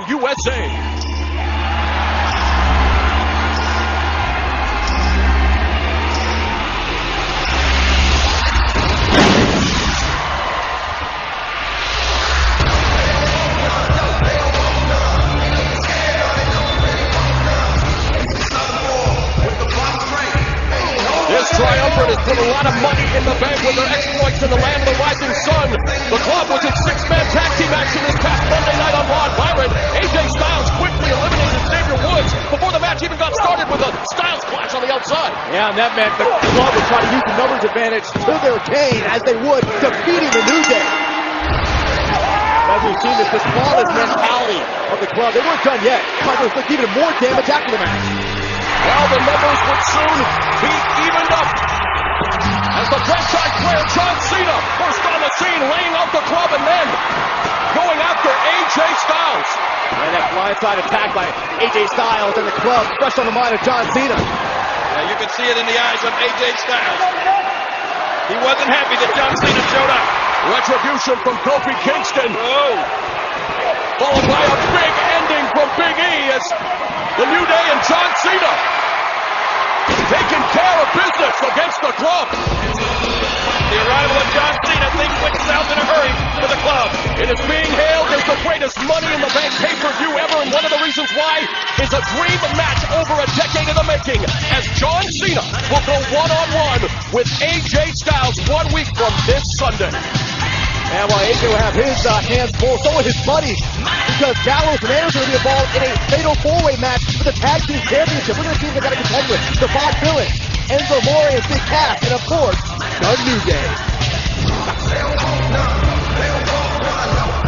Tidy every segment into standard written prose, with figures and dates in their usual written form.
USA. This triumvirate has put a lot of money in the bank with their exploits in the land of the rising sun. The club was in six-man tag team action this past Monday night on Raw. Byron, AJ Styles quickly eliminated Xavier Woods before the match even got started with a Styles clash on the outside. Yeah, and that meant the club would try to use the numbers advantage to their gain as they would, defeating the New Day. As we've seen this flawless mentality of the club. They weren't done yet. Trying to inflict even more damage after the match. Well, the numbers would soon be evened up as the franchise player John Cena burst on the scene, laying out the club and then going after AJ Styles. And that blindside attack by AJ Styles and the club fresh on the mind of John Cena. Yeah, you can see it in the eyes of AJ Styles. He wasn't happy that John Cena showed up. Retribution from Kofi Kingston. Oh. Followed by a big ending from Big E as the New Day and John Cena taking care of business against the club. The arrival of John Cena, things went south in a hurry for the club. It is being hailed as the greatest Money in the Bank pay-per-view ever, and one of the reasons why is a dream match over a decade in the making, as John Cena will go one-on-one with AJ Styles 1 week from this Sunday. And while AJ will have his hands full, so will his buddies, because Gallows and Anderson will be involved in a fatal four-way match for the Tag Team Championship. We're going to see if they've got to contend with the Bob Phillips, Enzo Amore, and Big Cass, and of course, the New Day.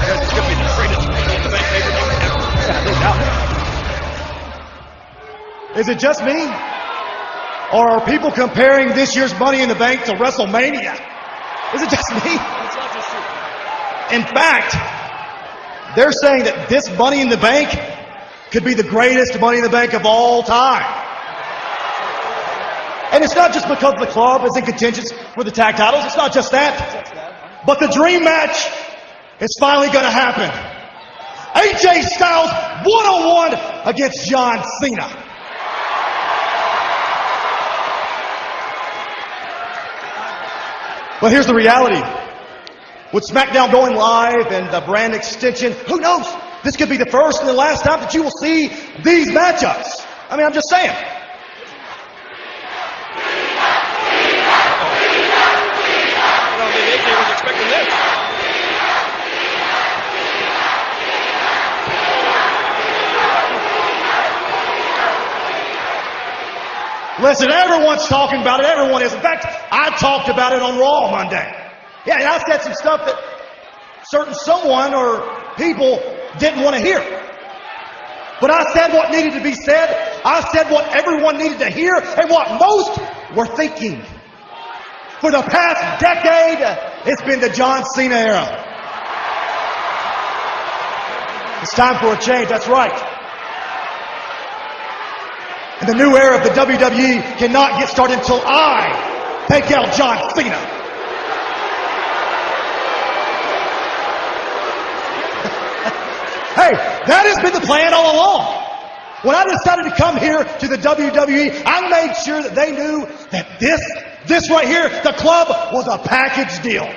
This could be the greatest Money in the Bank pay-per-view ever. No doubt. Is it just me? Or are people comparing this year's Money in the Bank to WrestleMania? Is it just me? In fact, they're saying that this Money in the Bank could be the greatest Money in the Bank of all time. And it's not just because the club is in contention for the tag titles. It's not just that. But the dream match is finally going to happen. AJ Styles one-on-one against John Cena. But here's the reality. With SmackDown going live and the brand extension, who knows? This could be the first and the last time that you will see these matchups. I mean, I'm just saying. I don't think AJ was expecting this. Listen, everyone's talking about it. Everyone is. In fact, I talked about it on Raw Monday. Yeah, and I said some stuff that certain someone or people didn't want to hear. But I said what needed to be said. I said what everyone needed to hear and what most were thinking. For the past decade, it's been the John Cena era. It's time for a change, that's right. And the new era of the WWE cannot get started until I take out John Cena. Hey, that has been the plan all along. When I decided to come here to the WWE, I made sure that they knew that this right here, the club, was a package deal.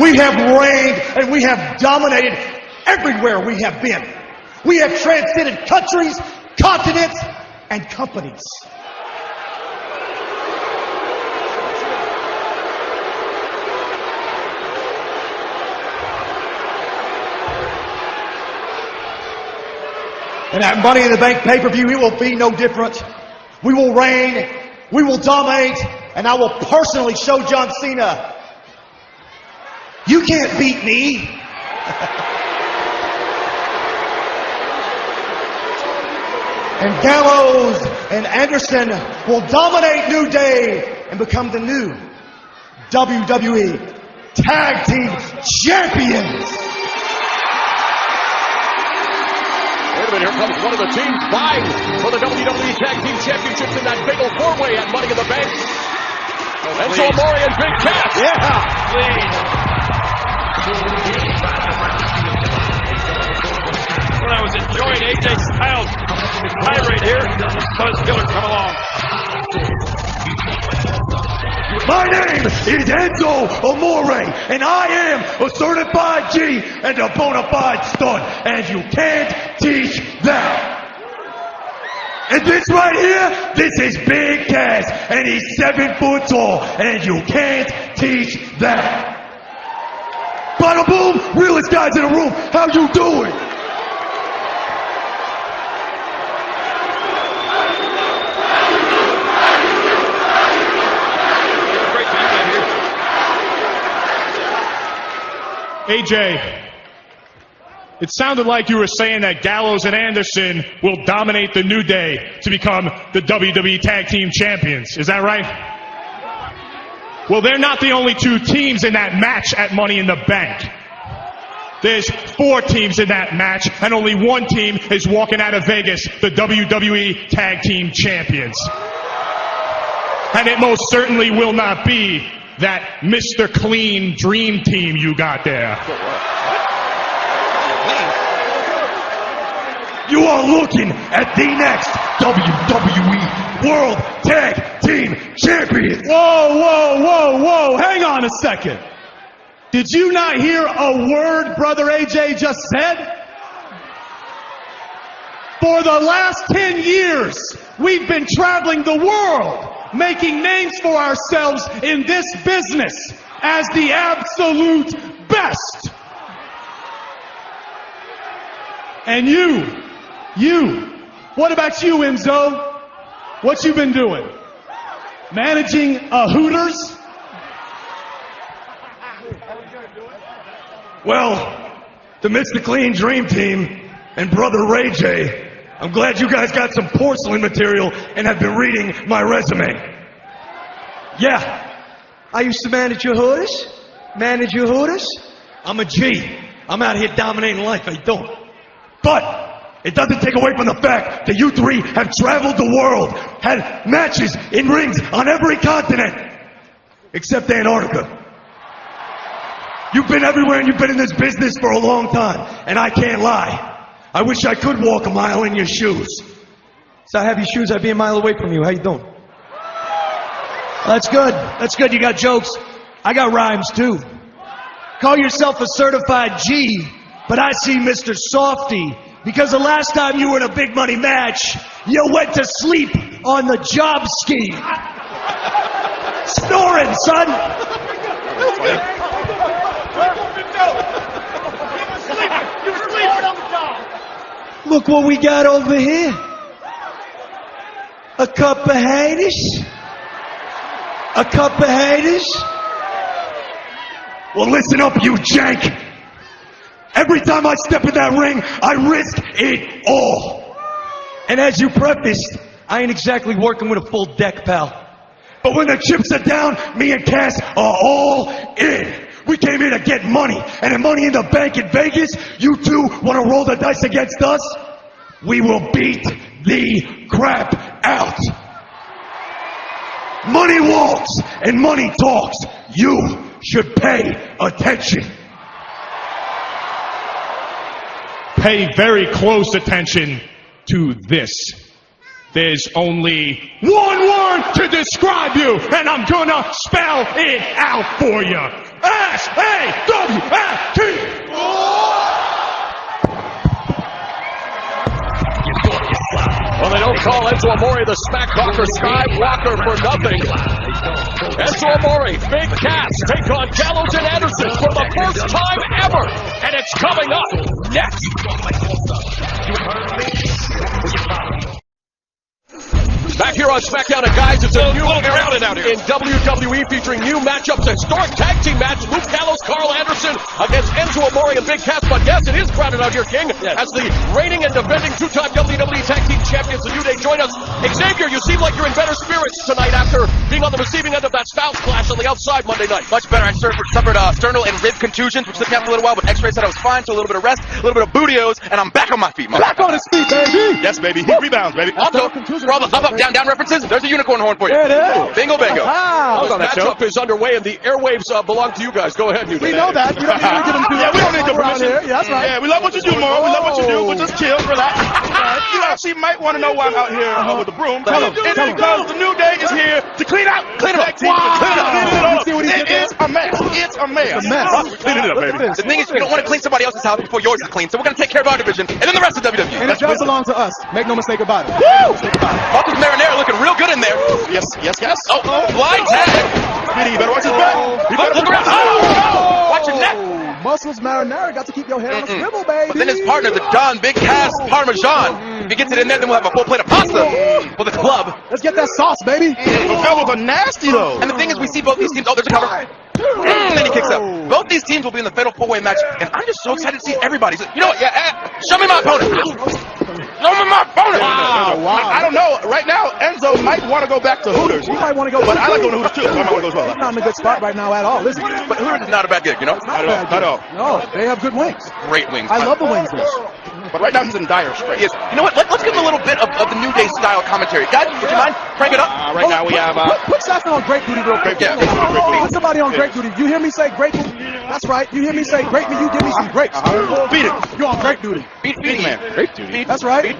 We have reigned and we have dominated everywhere we have been. We have transcended countries, continents, and companies. And that Money in the Bank pay-per-view, it will be no different. We will reign, we will dominate, and I will personally show John Cena, you can't beat me. And Gallows and Anderson will dominate New Day and become the new WWE Tag Team Champions. Wait a minute, here comes one of the teams vying for the WWE Tag Team Championships in that big old four-way at Money in the Bank. Enzo Amore and Big Cass. Yeah. Please. enjoying AJ Styles' tirade here. Buzz Dillard come along. My name is Enzo Amore, and I am a certified G and a bona fide stud, and you can't teach that. And this right here, this is Big Cass, and he's 7 foot tall, and you can't teach that. Bada boom, realest guys in the room, how you doing? AJ, it sounded like you were saying that Gallows and Anderson will dominate the New Day to become the WWE Tag Team Champions. Is that right? Well, they're not the only 2 teams in that match at Money in the Bank. There's 4 teams in that match, and only 1 team is walking out of Vegas, the WWE Tag Team Champions. And it most certainly will not be that Mr. Clean Dream Team you got there. You are looking at the next WWE World Tag Team Champions. Whoa, whoa, whoa, whoa. Hang on a second. Did you not hear a word Brother AJ just said? For the last 10 years, we've been traveling the world, making names for ourselves in this business as the absolute best. And you, what about you, Enzo? What you been doing? Managing a Hooters? Well, to Mr. Clean Dream Team and Brother Ray J, I'm glad you guys got some porcelain material and have been reading my resume. Yeah, I used to manage your Hooters. Manage your Hooters. I'm a G. I'm out here dominating life, I don't. But it doesn't take away from the fact that you 3 have traveled the world, had matches in rings on every continent, except Antarctica. You've been everywhere and you've been in this business for a long time, and I can't lie. I wish I could walk a mile in your shoes. So I have your shoes, I'd be a mile away from you. How you doing? That's good. That's good. You got jokes. I got rhymes too. Call yourself a certified G, but I see Mr. Softy, because the last time you were in a big money match, you went to sleep on the job ski. Snoring, son. Look what we got over here. A cup of haters. A cup of haters. Well, listen up, you jank. Every time I step in that ring, I risk it all. And as you prefaced, I ain't exactly working with a full deck, pal. But when the chips are down, me and Cass are all in. We came here to get money, and in Money in the Bank in Vegas, you 2 want to roll the dice against us? We will beat the crap out. Money walks and money talks. You should pay attention. Pay very close attention to this. There's only 1 word to describe you, and I'm gonna spell it out for you. S-A-W-F-T! Well, they don't call Enzo Amore the Smack Talker Skywalker for nothing. Enzo Amore, Big Cass take on Gallows and Anderson for the first time ever. And it's coming up next. Back here on SmackDown, and guys, it's a new era in WWE featuring new matchups. A historic tag team match, Luke Gallows, Carl Anderson against Enzo Amore and Big Cass. But yes, it is crowded out here, King, as the reigning and defending 2-time WWE Tag Team champions, the New Day, join us. Xavier, you seem like you're in better spirits tonight after being on the receiving end of that spouse clash on the outside Monday night. Much better. I suffered sternal and rib contusions, which took me out for a little while, but x-ray said I was fine, so a little bit of rest, a little bit of bootios, and I'm back on my feet. Back on his feet, baby. Yes, baby. He rebounds, baby. Also, for all the up, down, down references, there's a unicorn horn for you. There it is. Bingo, bingo. This matchup is underway, and the airwaves belong to you guys. Go ahead, New Day. We know that. We don't need to give them Yeah, we don't need the around permission. here. Yeah, that's right. Yeah, we love what you do, Mo. We love what you do. But just chill, relax. You actually might want to know why I'm out here with the broom. It's because the New Day is here to clean out. Clean it up. Clean it up. It is a mess. It's a mess. We're cleaning it up, baby. The thing is, you don't want to clean somebody else's house before yours is clean, so we're going to take care of our division, and then the rest of WWE. And it does belong to us. Make no mistake about it. Marcus Marinara looking real good in there. Yes. Oh, blind tag. Speedy, you better watch his back. Look around. Oh, watch your neck. Muscles Marinara got to keep your head on a swivel, baby. But then his partner, the Don Big Cass Parmesan, if he gets it in there, then we'll have a full plate of pasta for the club. Let's get that sauce, baby. The fellas are nasty, though. And the thing is, we see both these teams. Oh, there's a cover. Then he kicks out. Both these teams will be in the fatal four-way match, and I'm just so excited to see everybody. So, you know what? Yeah, show me my opponent. Show me my opponent. Wow. I don't know. Right now, Enzo might want to go back to Hooters. He might want to go. But I like going to Hooters, too. So I might want to go as well. He's not in a good spot right now at all. Listen. But Hooters is not a bad gig, you know? Not at all. No, they have good wings. Great wings. I love the wings there. But right now, he's in dire straits. Yes. You know what? Let's give him a little bit of the New Day style commentary. Guys, would you mind? Crank it up. Right now, we have... Put Saxon on great duty real quick. Yeah. Put somebody on great duty. You hear me say great duty? That's right. You hear me say great duty, you give me some grapes. Beat it. You're on great duty. Beat man. Great duty. That's right.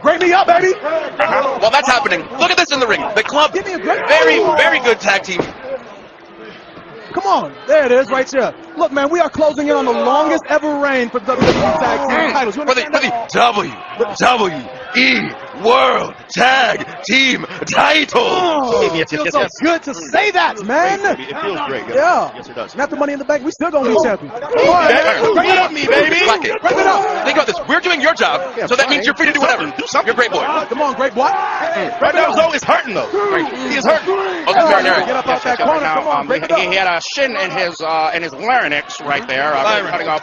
Great me up, baby. Well, that's happening. Look at this in the ring. The club, Give me a great very, very good tag team. Come on. There it is right there. Look, man, we are closing in on the longest ever reign for WWE Tag Team titles. For the WWE World Tag Team title. Oh, it feels so good to say that, man. It feels great. Yeah. Yes, it does. And after Money in the Bank, we still gonna be champions. Come on, Bring it up, me, baby. Black it. Bring it up. Think about this. We're doing your job, so that means you're free to do whatever. Do something. You're a great boy. Come on, great boy. Right now, Zoe is hurting, though. He is hurting. Oh, this Marinara. Get up out that corner. Come on, break it up. He had a shin in his larynx right there, cutting off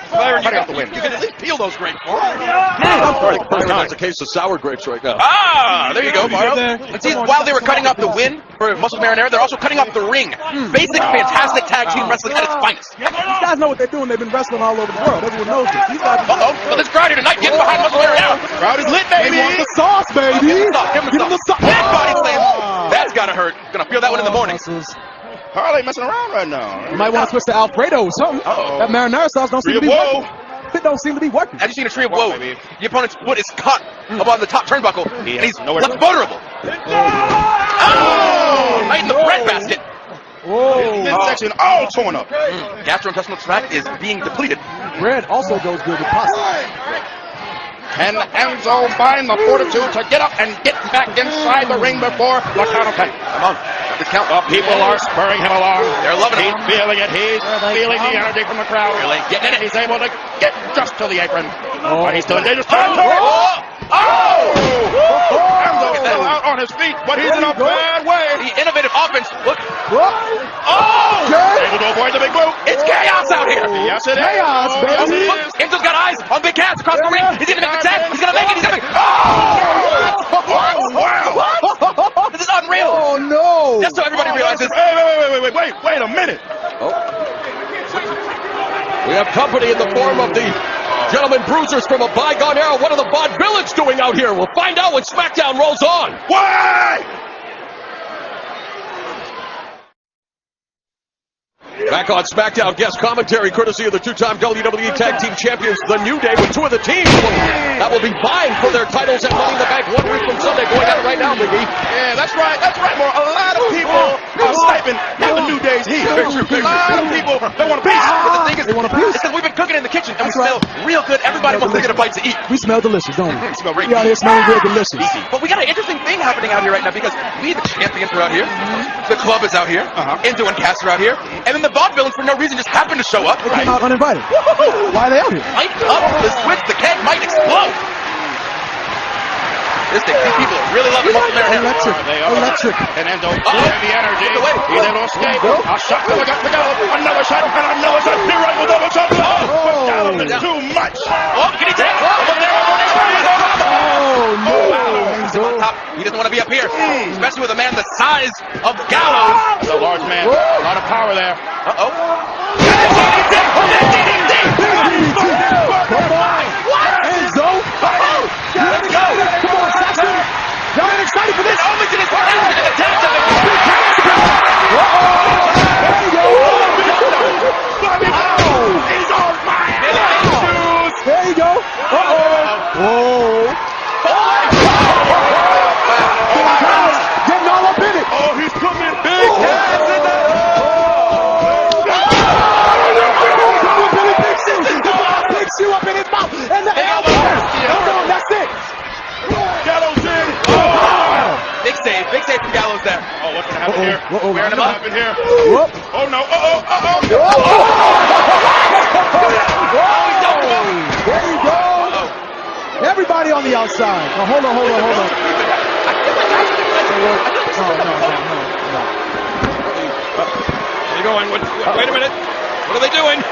the wind. You can at least peel those grapes. It's a case of sour grapes right now. Ah, there you go, Mario. And see, while they were cutting off the win for Muscle Marinara, they're also cutting off the ring. Basic, fantastic tag team wrestling at its finest. These guys know what they're doing. They've been wrestling all over the world. Everyone knows this. These guys. So this crowd here tonight getting behind Muscle Marinara. Crowd is lit, They baby. want the sauce, baby. Give him the sauce. Head body slam. Oh. That's gotta hurt. Gonna feel that one in the morning. Harley messing around right now. You might want to switch to Alfredo or something. That marinara sauce don't seem to be working. It don't seem to be working. Have you seen a tree of woe? The opponent's foot is caught above the top turnbuckle, and he's left vulnerable. Oh! Right in the breadbasket. Midsection all torn up. Gastrointestinal tract is being depleted. Bread also goes good with pasta. Can Enzo find the fortitude to get up and get back inside the ring before the count of 10? Come on. This count. The people are spurring him along. They're loving it. He's feeling it. He's feeling the energy from the crowd. Really getting it. He's able to get just to the apron. But he's still in dangerous Oh! Enzo still out on his feet, but he's in a bad way. The innovative offense. Look. Oh! Able to avoid the big boot. It's chaos out here. Yes, it is. Chaos, Oh, baby. yes, it Look, is. Enzo's got eyes on Big Cass across the ring. He's gonna make the tag. He's gonna make it. He's gonna make it. Oh! Wow! This is unreal. Oh no! Just so everybody realizes. Wait a minute. We have company in the form of the Gentlemen Bruisers from a bygone era. What are the Vaudevillains doing out here? We'll find out when SmackDown rolls on. Why? Back on SmackDown, guest commentary courtesy of the two-time WWE Tag Team Champions, the New Day, with two of the teams that will be vying for their titles at Money in the Bank 1 week from Sunday. Going at it right now, Big E. Yeah, that's right, More. A lot of people are sniping at the New Day's heat. A lot of people they want a piece. But the thing is, They want a piece? it's 'cause we've been cooking in the kitchen and That's we smell real good. Everybody wants to get a bite to eat. We smell delicious, don't we? Smell great. We out here smelling real delicious. But we got an interesting thing happening out here right now because we, the champions, are out here. The club is out here. Enzo and Cass are out here. And then the Vaudevillains, for no reason, just happen to show up. They came out uninvited. Why are they out here? Light up the switch. The keg might explode. These people are really loving Muscle Marinara. Electric. And Enzo feeling the energy. Look away. He's able to escape. A shot to the gut. Another shot and another shot. He rifles double shot. Too much. Oh, can he take? Oh no! here, especially with a man the size of Gallows. It's a large man. A lot of power there. Enzo. Let's go. Come on, Saxon. Y'all ain't excited for this. Only to this part. There you go. He's on fire. There you go. Whoa. Getting all up in it. Oh, he's putting in big hands in there. Picks you up in his mouth. And the elbow. That's it. Gallows in. Big save from Gallows there. Oh, what's going to happen here? Wearing him up. Whoop. Oh, no. There you go. Everybody on the outside. Now, hold on. Where are you going? Wait a minute. What are they doing?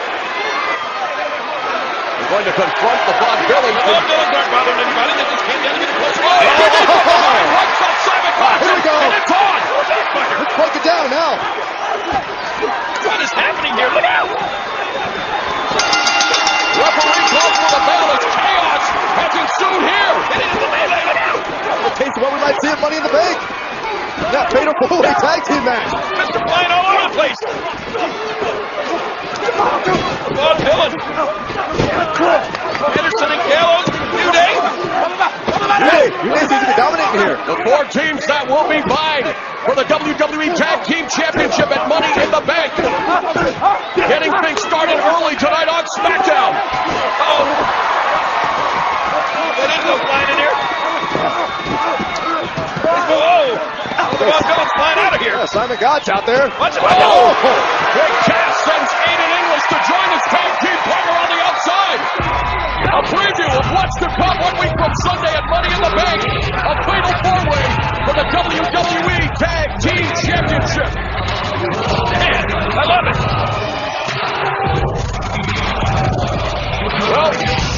They're going to confront the Bob Billy. Bob Billy's not bothering anybody. They just came down to get close. Here we go. And it's on. Let's break it down now. What is happening here? Look out. Referee calls for the bell as chaos has ensued here. A taste of what we might see at Money in the Bank. That fatal four-way tag team match. Mr. Flying all over the place. Bob Dylan. Anderson and Gallows. New Day. Hey, you guys seem to be dominating here. The four teams that will be vying for the WWE Tag Team Championship at Money in the Bank. Getting things started early tonight on SmackDown. There is no flying in here. Whoa. Bob Dylan's flying out of here. Yeah, Simon Godd's out there. Watch it. Big Cass sends Aiden English to join his tag team partner on the outside. A preview of what's to come 1 week from Sunday at Money in the Bank. A fatal four-way for the WWE Tag Team Championship. Man, I love it. Well,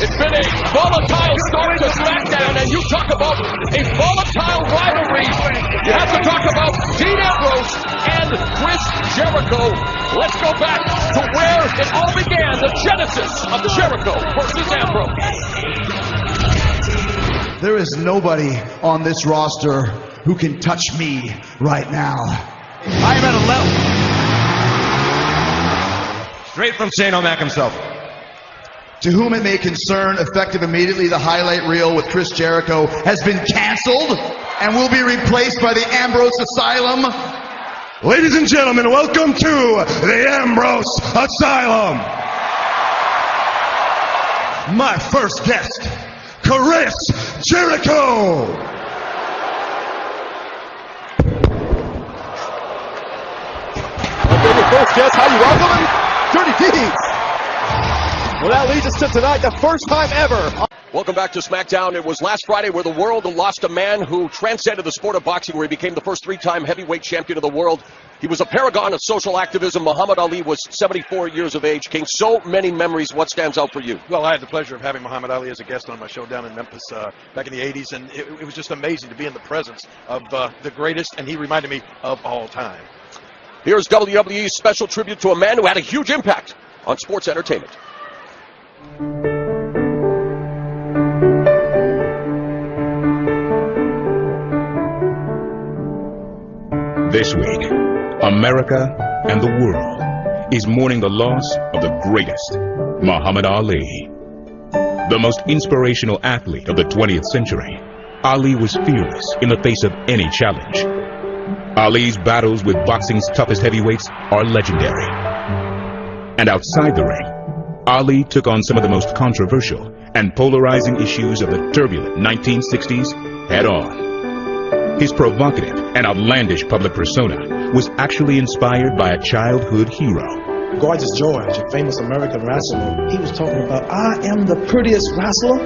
it's been a volatile start to SmackDown, and you talk about a volatile rivalry. You have to talk about Dean Ambrose and Chris Jericho. Let's go back to where it all began, the genesis of Jericho versus Ambrose. There is nobody on this roster who can touch me right now. I am at a level. Straight from Shane O'Mac himself. To whom it may concern, effective immediately, the highlight reel with Chris Jericho has been canceled and will be replaced by the Ambrose Asylum. Ladies and gentlemen, welcome to the Ambrose Asylum. My first guest, Chris Jericho. Okay, your first guess, how you welcome him? Dirty Deeds. Well, that leads us to tonight, the first time ever. Welcome back to SmackDown. It was last Friday where the world lost a man who transcended the sport of boxing, where he became the first three-time heavyweight champion of the world. He was a paragon of social activism. Muhammad Ali was 74 years of age. King, so many memories. What stands out for you? Well, I had the pleasure of having Muhammad Ali as a guest on my show down in Memphis back in the 80s, and it was just amazing to be in the presence of the greatest, and he reminded me of all time. Here's WWE's special tribute to a man who had a huge impact on sports entertainment. This week, America and the world is mourning the loss of the greatest, Muhammad Ali. The most inspirational athlete of the 20th century, Ali was fearless in the face of any challenge. Ali's battles with boxing's toughest heavyweights are legendary. And outside the ring, Ali took on some of the most controversial and polarizing issues of the turbulent 1960s head-on. His provocative and outlandish public persona was actually inspired by a childhood hero. Gorgeous George, a famous American wrestler, he was talking about, I am the prettiest wrestler.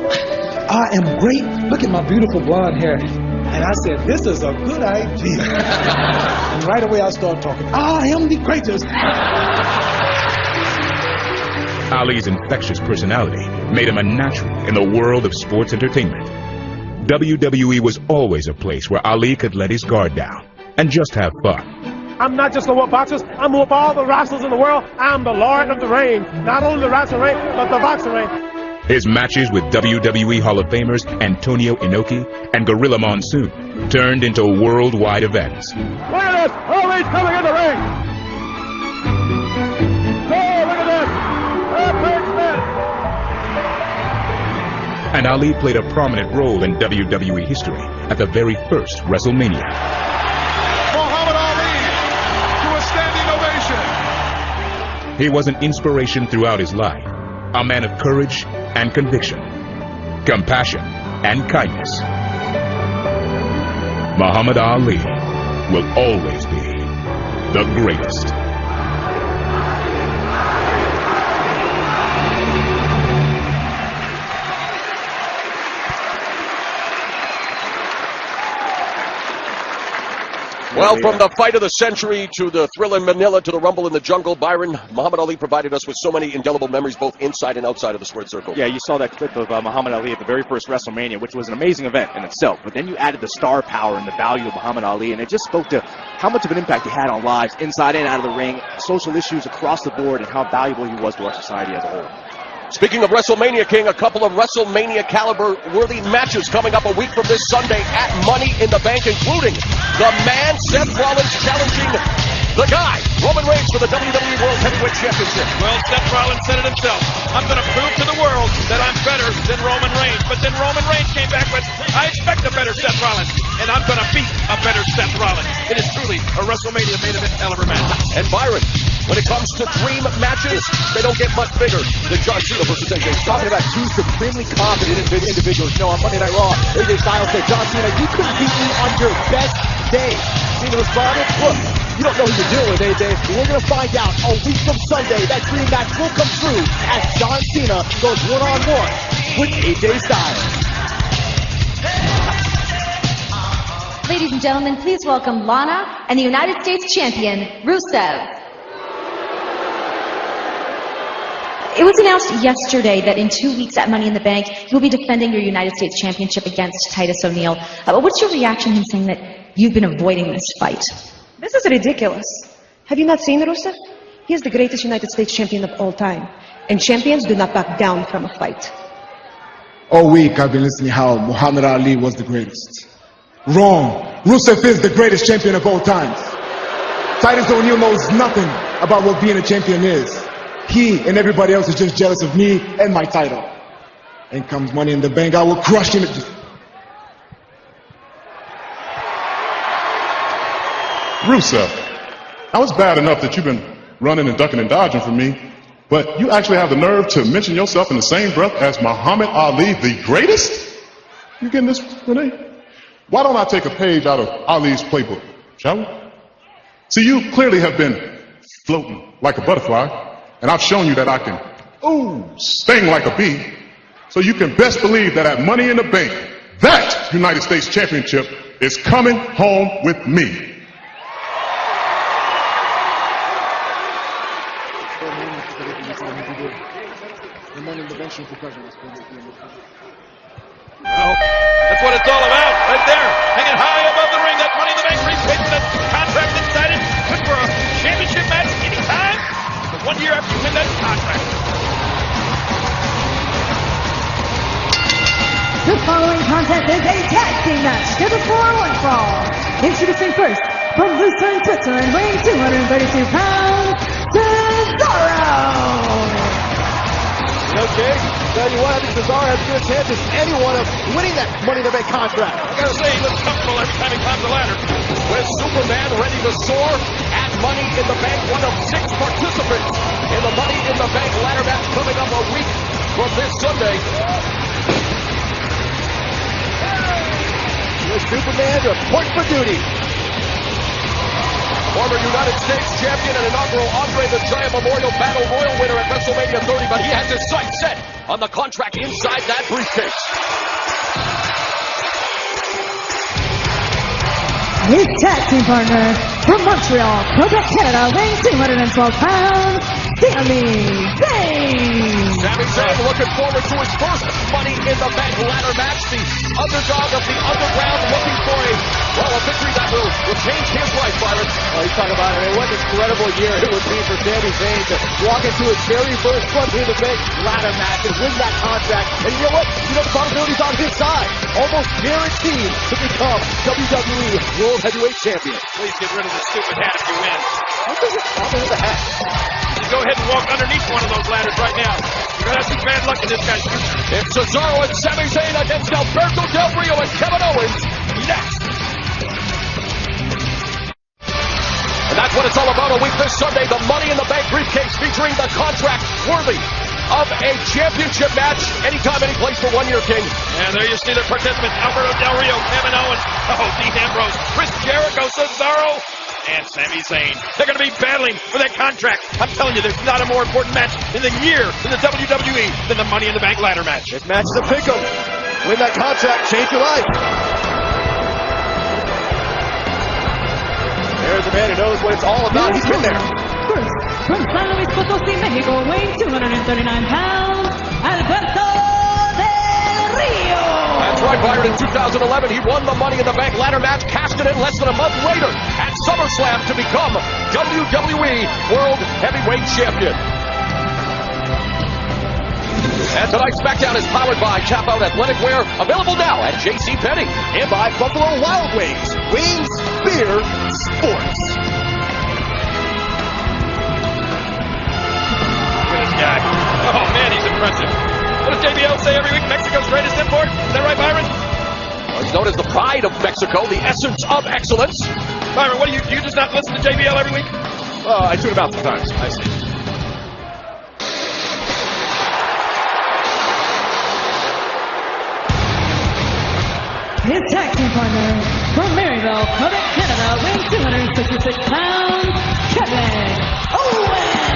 I am great. Look at my beautiful blonde hair. And I said, this is a good idea. And right away I started talking, I am the greatest. Ali's infectious personality made him a natural in the world of sports entertainment. WWE was always a place where Ali could let his guard down and just have fun. I'm not just gonna whoop boxers, I'm gonna whoop all the wrestlers in the world. I'm the Lord of the Ring. Not only the wrestling ring, but the boxing ring. His matches with WWE Hall of Famers Antonio Inoki and Gorilla Monsoon turned into worldwide events. Look at this! Oh, he's coming in the ring! Oh, look at this! Oh, big spin! And Ali played a prominent role in WWE history at the very first WrestleMania. Muhammad Ali to a standing ovation. He was an inspiration throughout his life, a man of courage and conviction, compassion and kindness. Muhammad Ali will always be the greatest. Well, from the fight of the century to the Thrill in Manila to the Rumble in the Jungle, Byron, Muhammad Ali provided us with so many indelible memories both inside and outside of the squared circle. Yeah, you saw that clip of Muhammad Ali at the very first WrestleMania, which was an amazing event in itself. But then you added the star power and the value of Muhammad Ali, and it just spoke to how much of an impact he had on lives inside and out of the ring, social issues across the board, and how valuable he was to our society as a whole. Speaking of WrestleMania King, a couple of WrestleMania caliber worthy matches coming up a week from this Sunday at Money in the Bank, including the man Seth Rollins challenging the guy Roman Reigns for the WWE World Heavyweight Championship. Well, Seth Rollins said it himself. I'm going to prove to the world that I'm better than Roman Reigns. But then Roman Reigns came back with, I expect a better Seth Rollins, and I'm going to beat a better Seth Rollins. It is truly a WrestleMania main event caliber match. And Byron, when it comes to dream matches, they don't get much bigger than John Cena versus AJ Styles. Talking about two supremely competent individuals. You know, on Monday Night Raw, AJ Styles said, John Cena, you couldn't beat me on your best day. Cena responded, look, you don't know who you're dealing with, AJ. We're going to find out a week from Sunday. That dream match will come true as John Cena goes one-on-one with AJ Styles. Ladies and gentlemen, please welcome Lana and the United States champion, Rusev. It was announced yesterday that in 2 weeks at Money in the Bank, you'll be defending your United States Championship against Titus O'Neil. What's your reaction to him saying that you've been avoiding this fight? This is ridiculous. Have you not seen Rusev? He is the greatest United States champion of all time. And champions do not back down from a fight. All week I've been listening how Muhammad Ali was the greatest. Wrong. Rusev is the greatest champion of all times. Titus O'Neil knows nothing about what being a champion is. He and everybody else is just jealous of me and my title. And comes Money in the Bank, I will crush him. Rusev, now it's bad enough that you've been running and ducking and dodging from me, but you actually have the nerve to mention yourself in the same breath as Muhammad Ali, the greatest? You getting this, Renee? Why don't I take a page out of Ali's playbook, shall we? See, you clearly have been floating like a butterfly, and I've shown you that I can, sting like a bee. So you can best believe that at Money in the Bank, that United States Championship is coming home with me. Well, that's what it's all about, right there. Hanging high above the ring, that Money in the Bank briefcase with that contract inside it. Good for a championship match anytime. But 1 year after you win that contract. The following contest is a tag team match scheduled for one fall. Introducing first, from Lucerne, Switzerland, weighing 232 pounds, Cesaro. Okay, tell you what, I think Cesaro has good chances anyone of winning that Money in the Bank contract. I gotta say, he looks comfortable every time he climbs the ladder. With Superman ready to soar at Money in the Bank, one of 6 participants in the Money in the Bank ladder match coming up a week from this Sunday. With Superman report for duty. Former United States champion and inaugural Andre the Giant Memorial Battle Royal winner at WrestleMania 30, but he has his sights set on the contract inside that briefcase. His tag team partner from Montreal, Quebec, Canada, weighing 212 pounds, Sami Zayn. Sami Zayn looking forward to his first Money in the Bank ladder match. The underdog of the underground looking for a victory that will change his life, Byron. Oh, you talk about it. What an incredible year it would be for Sami Zayn to walk into his very first Money in the Bank ladder match and win that contract. And you know what? You know the probability's on his side. Almost guaranteed to become WWE World Heavyweight Champion. Please get rid of the stupid hat if you win. What is the problem with the hat? You go ahead and walk underneath one of those ladders right now. You're going to have some bad luck in this guy's future. It's Cesaro and Sami Zayn against Alberto Del Rio and Kevin Owens next. And that's what it's all about a week this Sunday. The Money in the Bank briefcase featuring the contract worthy of a championship match anytime, any place for 1 year, King. And there you see the participants: Alberto Del Rio, Kevin Owens, Dean Ambrose, Chris Jericho, Cesaro, and Sami Zayn. They're going to be battling for that contract. I'm telling you, there's not a more important match in the year in the WWE than the Money in the Bank ladder match. This match is a pick 'em. Win that contract, change your life. There's a man who knows what it's all about. He's been there. First, from San Luis Potosí, Mexico, weighing 239 pounds, Alberto Del Rio. That's right, Byron. In 2011, he won the Money in the Bank ladder match, cashed it in less than a month later at SummerSlam to become WWE World Heavyweight Champion. And tonight's SmackDown is powered by Tap Out Athletic Wear, available now at JCPenney. And by Buffalo Wild Wings. Wings, beer, sports. Look at this guy. Oh, man, he's impressive. What does JBL say every week? Mexico's greatest import? Is that right, Byron? Well, he's known as the pride of Mexico, the essence of excellence. Byron, what do you just not listen to JBL every week? I tune him out sometimes. I see. His tag team partner from Maryville, Quebec, Canada, weighing 266 pounds, Kevin Owens.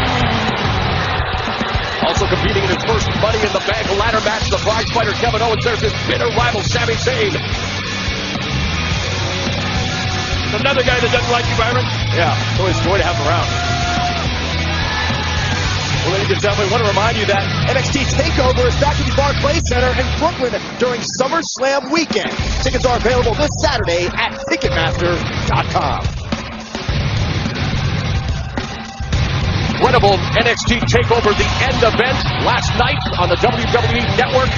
Also competing in his first Money in the Bank ladder match, the prize fighter Kevin Owens. There's his bitter rival Sami Zayn. Another guy that doesn't like you, Byron. Yeah, it's always a joy to have him around. Well, ladies and gentlemen, I want to remind you that NXT TakeOver is back at the Barclays Center in Brooklyn during SummerSlam weekend. Tickets are available this Saturday at Ticketmaster.com. Incredible NXT TakeOver, the end event last night on the WWE Network.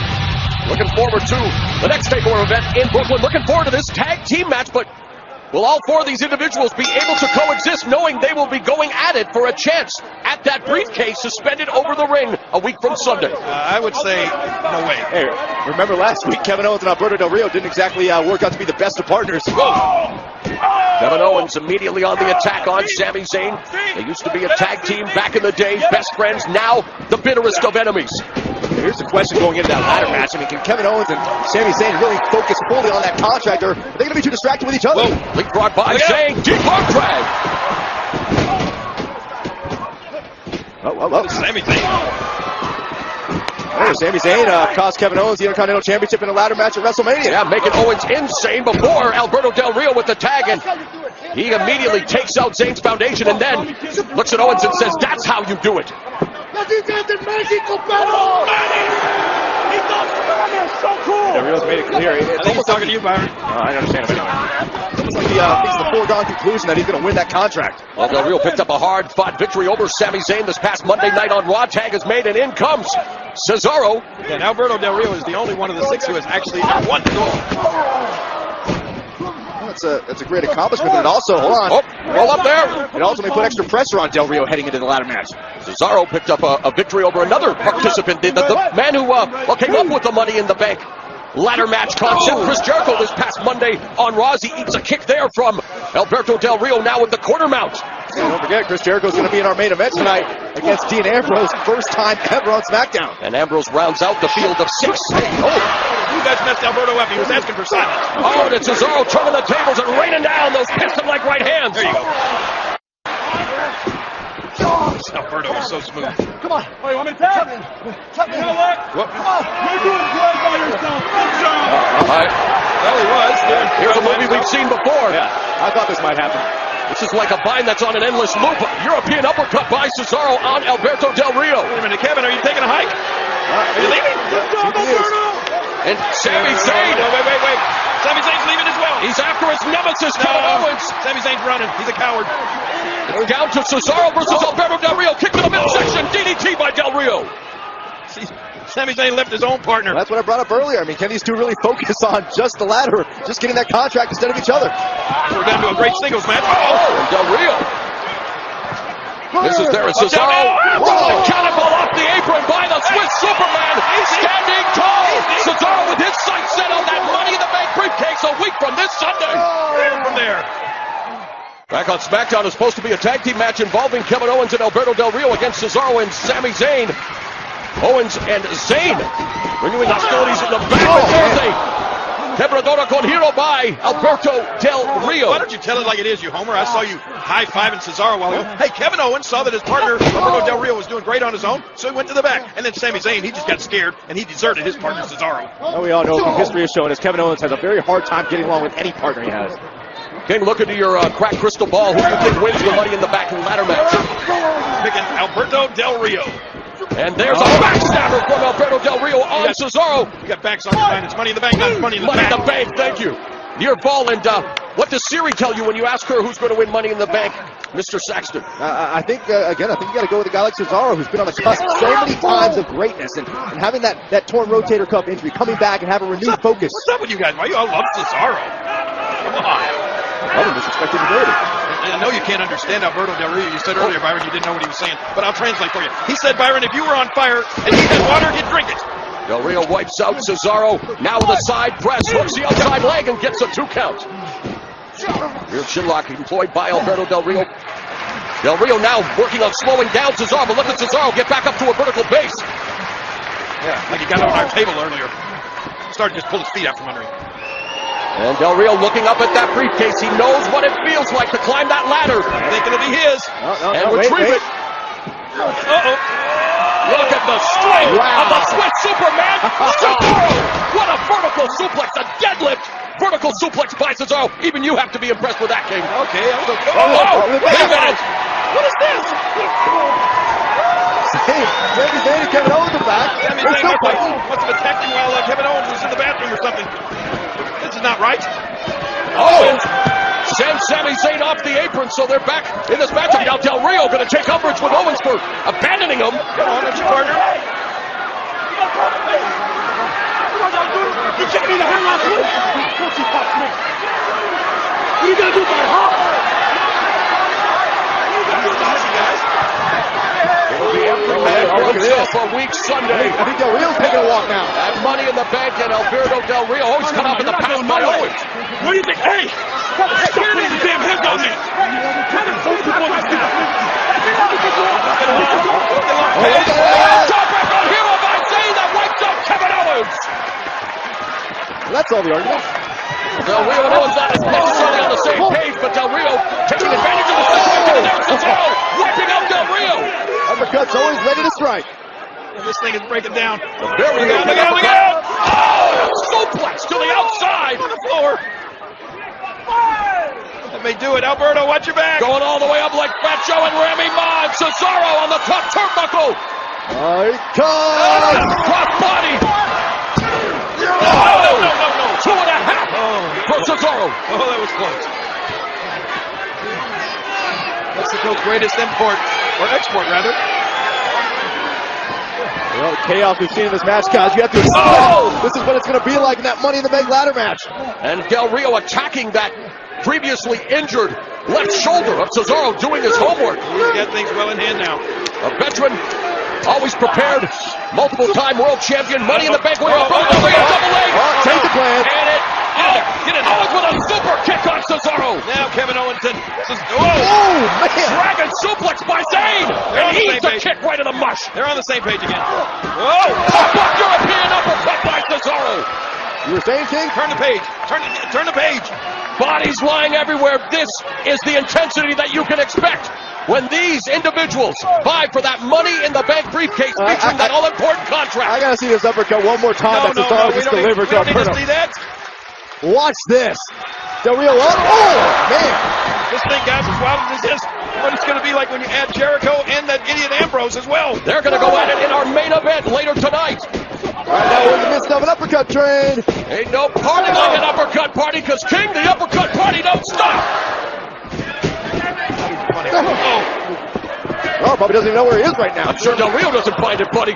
Looking forward to the next TakeOver event in Brooklyn. Looking forward to this tag team match, but will all four of these individuals be able to coexist, knowing they will be going at it for a chance at that briefcase suspended over the ring a week from Sunday? I would say no way. Hey, remember last week, Kevin Owens and Alberto Del Rio didn't exactly work out to be the best of partners. Kevin Owens immediately on the attack on Sami Zayn. They used to be a tag team back in the day, best friends, now the bitterest of enemies. Here's the question going into that ladder match. I mean, can Kevin Owens and Sami Zayn really focus fully on that contract, or are they going to be too distracted with each other? Whoa, leapfrog by Zayn, deep arm drag. Sami Zayn. Oh, Sami Zayn cost Kevin Owens the Intercontinental Championship in a ladder match at WrestleMania. Yeah, making Owens insane before Alberto Del Rio with the tag, and he immediately takes out Zayn's foundation and then looks at Owens and says, "That's how you do it." So cool. Del Rio's made it clear. I think he's talking to you, Byron. I understand it anyway. It's like the foregone conclusion that he's going to win that contract. Well, Del Rio picked up a hard-fought victory over Sami Zayn this past Monday night on Raw. Tag is made, and in comes Cesaro. And Alberto Del Rio is the only one of the six who has actually won the goal. That's a great accomplishment, but it also, hold on. Oh, roll up there. It also may put extra pressure on Del Rio heading into the ladder match. Cesaro picked up a victory over another participant, the man who came up with the Money in the Bank ladder match concept. Chris Jericho this past Monday on Raw. He eats a kick there from Alberto Del Rio now with the quarter mount. And don't forget, Chris Jericho's going to be in our main event tonight against Dean Ambrose, first time ever on SmackDown. And Ambrose rounds out the field of six. You guys messed Alberto up. He was asking for silence. Oh, and it's Cesaro turning the tables and raining down those piston-like right hands. There you go. Alberto is so smooth. Come on. Oh, you want me to tap? You know what? Come on. You're doing good by yourself. Good job. Well, he was. Here's a movie we've seen before. Yeah, I thought this might happen. This is like a bind that's on an endless loop. European uppercut by Cesaro on Alberto Del Rio. Wait a minute, Kevin, are you taking a hike? Are you leaving? Good job, Alberto. And Sami Zayn. Wait. Sami Zayn's leaving as well. He's after his nemesis, Kevin Owens. Sami Zayn's running. He's a coward. It's down to Cesaro versus Alberto Del Rio. Kick to the midsection. DDT by Del Rio. See, Sami Zayn left his own partner. That's what I brought up earlier. I mean, can these two really focus on just the ladder, just getting that contract instead of each other? We're down to a great singles match. And Del Rio. This is there. Cesaro. Cannonball off the apron by the Swiss Superman. Standing tall. Cesaro with his sights set on that Money in the Bank briefcase a week from this Sunday. From there. Back on SmackDown is supposed to be a tag team match involving Kevin Owens and Alberto Del Rio against Cesaro and Sami Zayn. Owens and Zayn renewing hostilities in the back. Quebradora con Hero by Alberto Del Rio. Why don't you tell it like it is, you homer? I saw you high-fiving Cesaro a while ago. Hey, Kevin Owens saw that his partner, Alberto Del Rio, was doing great on his own, so he went to the back. And then Sami Zayn, he just got scared, and he deserted his partner, Cesaro. Well, we all know from history has shown us Kevin Owens has a very hard time getting along with any partner he has. King, look into your cracked crystal ball. Who do you think wins the Money in the Bank ladder match? Picking Alberto Del Rio. And there's a backstabber from Alberto Del Rio on Cesaro. You got backs on your mind. It's Money in the Bank, not Money in the Bank. Money in the Bank, thank you. Near ball, and what does Siri tell you when you ask her who's going to win Money in the Bank, Mr. Saxton? I think you got to go with a guy like Cesaro, who's been on the cusp so many times of greatness, and having that torn rotator cuff injury, coming back and having renewed focus. What's up with you guys? Why you all love Cesaro? Come on. I didn't disrespect his ability. I know you can't understand Alberto Del Rio. You said earlier, Byron, you didn't know what he was saying, but I'll translate for you. He said, Byron, if you were on fire and you had water, you'd drink it. Del Rio wipes out Cesaro. Now with a side press, hooks the outside leg and gets a 2 count. Rear chinlock employed by Alberto Del Rio. Del Rio now working on slowing down Cesaro, but look at Cesaro get back up to a vertical base. Yeah, like he got on our table earlier. Started to just pull his feet out from under him. And Del Rio looking up at that briefcase. He knows what it feels like to climb that ladder. Thinking it'll be his. And retrieve it. Uh-oh. Look at the strength of the Swiss Superman. Cesaro. What a vertical suplex. A deadlift. Vertical suplex by Cesaro. Even you have to be impressed with that, King. Okay. Wait a minute. What is this? Sami Zayn and Kevin Owens are back. Sami Zayn must have attacked him while Kevin Owens was in the bathroom or something. This is not right. Owens sends Sami Zayn off the apron, so they're back in this matchup. Now Del Rio going to take umbrage with Owens for abandoning him. Come on, that's your partner. You kicked me in the hand last week. Of course you touched me. What are you going to do about it, huh? It'll be every man for himself a week Sunday. I think Del Rio's taking a walk now. That Money in the Bank and Alberto Del Rio always cut off in the pass by Owens. What do you think? Hey! Stop putting the damn hands on me! Jawbreaker hero by Zayn that wipes out Kevin Owens. That's all the argument. Del Rio and Owens not necessarily on the same page, but Del Rio taking advantage of the situation. And there's Cesaro wiping out Del Rio. Uppercut's always ready to strike. And this thing is breaking down. Very good. Look out. Oh, suplex to the outside. On the floor. That may do it. Alberto, watch your back. Going all the way up like Fat Joe and Remy Ma. Cesaro on the top turnbuckle. Here he comes. Cross body. No. 2.5 for Cesaro. Oh, that was close. Mexico's greatest import, or export rather. Well, the chaos we've seen in this match, guys. You have to expect this is what it's going to be like in that Money in the Bank ladder match. And Del Rio attacking that previously injured left shoulder of Cesaro, doing his homework. He's got things well in hand now. A veteran, always prepared, multiple-time world champion, Money in the Bank winner. Double leg. Change the plan. And it. Get it. Owens with a super kick on Cesaro. Now Kevin Owens and man. Dragon suplex by Zayn. And he's the kick right in the mush. They're on the same page again. Whoa! Top European uppercut by Cesaro. You were saying, King? Turn the page. Turn the page. Bodies lying everywhere. This is the intensity that you can expect when these individuals vie for that Money in the Bank briefcase featuring that all-important contract. I gotta see this uppercut one more time. No, Cesaro just delivered to Alberto. See that? Watch this. Del Rio up. Oh, man. This thing, guys, as wild as this is, what it's going to be like when you add Jericho and that idiot Ambrose as well. They're going to go at it in our main event later tonight. Right now we're in the midst of an uppercut. train. Ain't no party like an uppercut party, because King, the uppercut party, don't stop. Oh, probably doesn't even know where he is right now. I'm sure Del Rio doesn't find it, buddy.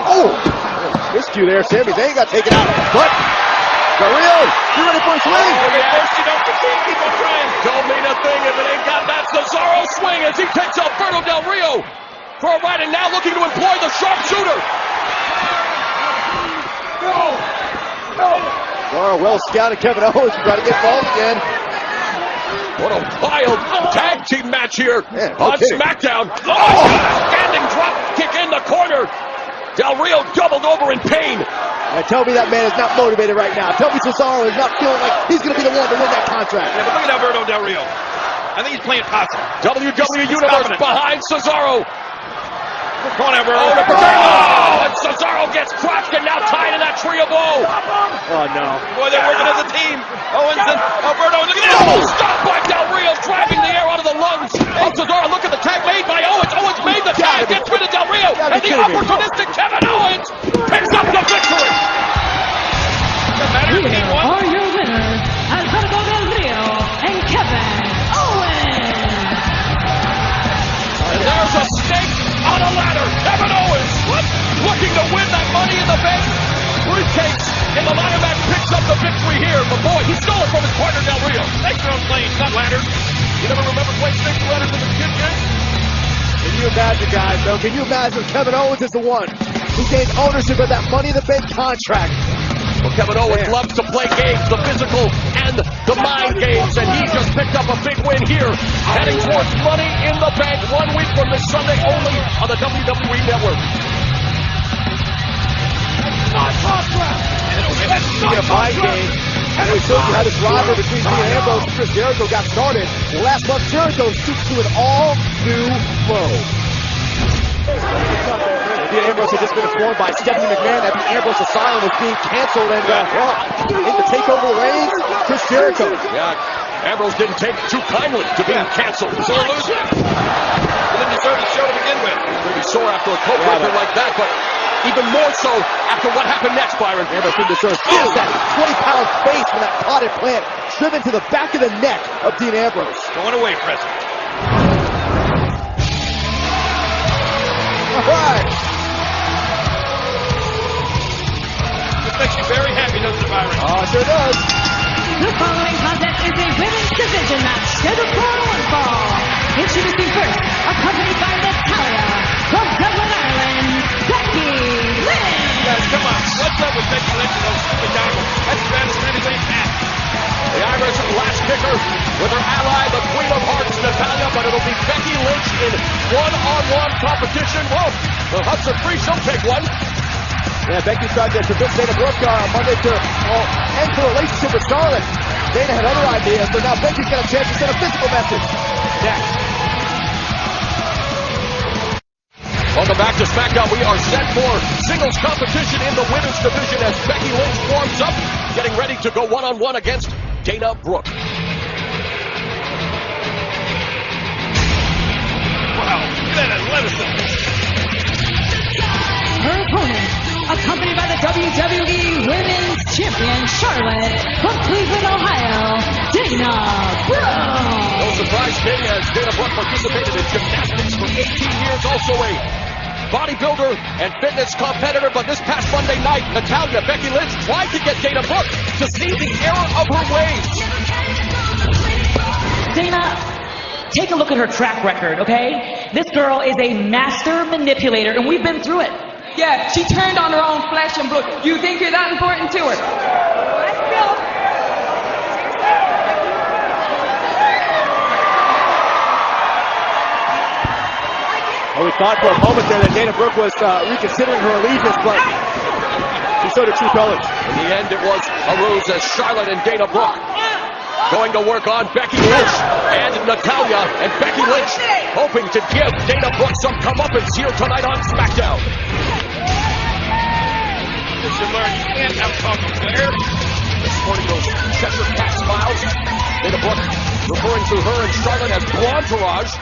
Oh! Miscue there, Sami Zayn got taken out. But Del Rio, you ready for a swing? First you don't concede, keep on trying. Don't mean a thing if it ain't got that Cesaro swing as he takes Alberto Del Rio for a ride, and now looking to employ the sharpshooter. Oh, well scouted Kevin Owens trying to get involved again. What a wild tag team match here on kidding. SmackDown. Oh, standing drop kick in the corner. Del Rio doubled over in pain. Now tell me that man is not motivated right now. Tell me Cesaro is not feeling like he's going to be the one to win that contract. Yeah, but look at Alberto Del Rio. I think he's playing possum. WWE Universe behind Cesaro. Come on, Alberto. Oh, and Cesaro gets crushed and now tied in that tree of woe. Oh, no. Boy, they're working as a team. Owens and Alberto. Look at this. Oh, stop by Del Rio, driving the air out of the lungs of Cesaro. Look at the tag made by Owens. Owens made the tag, gets rid of Del Rio, and the opportunistic Kevin Owens picks up the victory. Here are your winners, Alberto Del Rio and Kevin Owens. And there's a snake on a ladder. Kevin Owens, looking to win that Money in the Bank briefcase in the ladder match, picks up the victory here. But boy, he stole it from his partner Del Rio. Snakes are on planes, not ladders. You never remember playing snakes and ladders as a kid, Jay? Can you imagine, guys, though? Can you imagine Kevin Owens is the one who gains ownership of that Money in the Bank contract? Well, Kevin Owens loves to play games, the physical and the mind games, and he just picked up a big win here, heading towards Money in the Bank 1 week from this Sunday only on the WWE Network. Speaking of mind games, we showed you how this rivalry between Dean Ambrose and Chris Jericho got started. Well, last month, Jericho stooped to an all-new low. Dean Ambrose had just been informed by Stephanie McMahon that the Ambrose Asylum was being canceled, and in to take over the reins, Chris Jericho. Yeah, Ambrose didn't take too kindly to being canceled. So a loser. He didn't deserve the show to begin with. Maybe sore after a coat record like that, but even more so after what happened next, Byron. Ambrose didn't deserve that 20-pound face from that potted plant driven to the back of the neck of Dean Ambrose. Going away, President. All right. This makes you very happy, doesn't it, Byron? Oh, sure does. The following contest is a women's division match scheduled for one fall. Introducing first, accompanied by Natalia from Dublin, Ireland, Becky Lynch. Guys, come on. What's up with Becky Lynch and those stupid goggles? That's bad as anything can. The Irish last kicker with her ally, the Queen of Hearts, Natalia, but it'll be Becky Lynch in one-on-one competition. Well, the Huts are free, she'll take one. Yeah, Becky tried to convince Dana Brooke on Monday to end her relationship with Charlotte. Dana had other ideas, but now Becky's got a chance to send a physical message. Next. Welcome back to SmackDown. We are set for singles competition in the women's division as Becky Lynch warms up, getting ready to go one-on-one against Dana Brooke. Wow, look at that athleticism. Her opponent, accompanied by the WWE Women's Champion Charlotte from Cleveland, Ohio, Dana Brooke. No surprise, King, as Dana Brooke participated in gymnastics for 18 years, also a bodybuilder and fitness competitor, but this past Monday night, Natalia, Becky Lynch tried to get Dana Brooke to see the error of her ways. Dana, take a look at her track record, okay? This girl is a master manipulator, and we've been through it. Yeah, she turned on her own flesh and blood. You think you're that important to her? Well, we thought for a moment there that Dana Brooke was reconsidering her allegiance, but she showed her true colors. In the end, it was a ruse as Charlotte and Dana Brooke going to work on Becky Lynch and Natalia, and Becky Lynch hoping to give Dana Brooke some comeuppance here tonight on SmackDown. You should learn you can't out-talk a player. Sporting those Cheshire Cat smiles. Dana Brooke referring to her and Charlotte as Blonderage.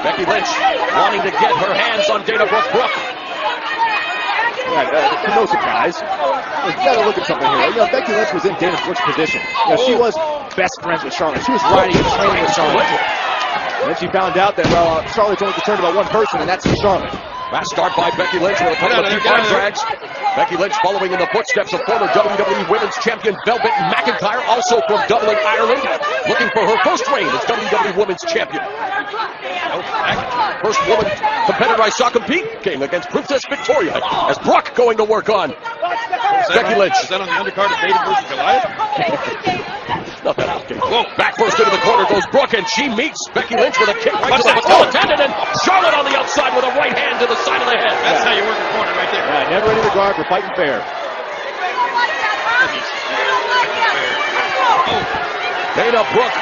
Becky Lynch wanting to get her hands on Dana Brooke. To no surprise, you gotta look at something here. You know, Becky Lynch was in Dana Brooke's position. You know, she was best friends with Charlotte. She was riding and training with Charlotte. And then she found out that Charlotte's only concerned about one person, and that's Charlotte. Last start by Becky Lynch with a couple of arm drags. Becky Lynch following in the footsteps of former WWE Women's Champion Velvet McIntyre, also from Dublin, Ireland, looking for her first reign as WWE Women's Champion. First woman competitor I saw compete came against Princess Victoria as Brooke going to work on Becky Lynch. Is that on the undercard of David versus Goliath? Not that okay. Whoa. Back first into the corner goes Brooke, and she meets Becky Lynch with a kick right to the patella tendon, and Charlotte on the outside with a right hand to the side of the head. That's how you work a corner right there. Yeah, never any regard for fighting fair. Dana Brooke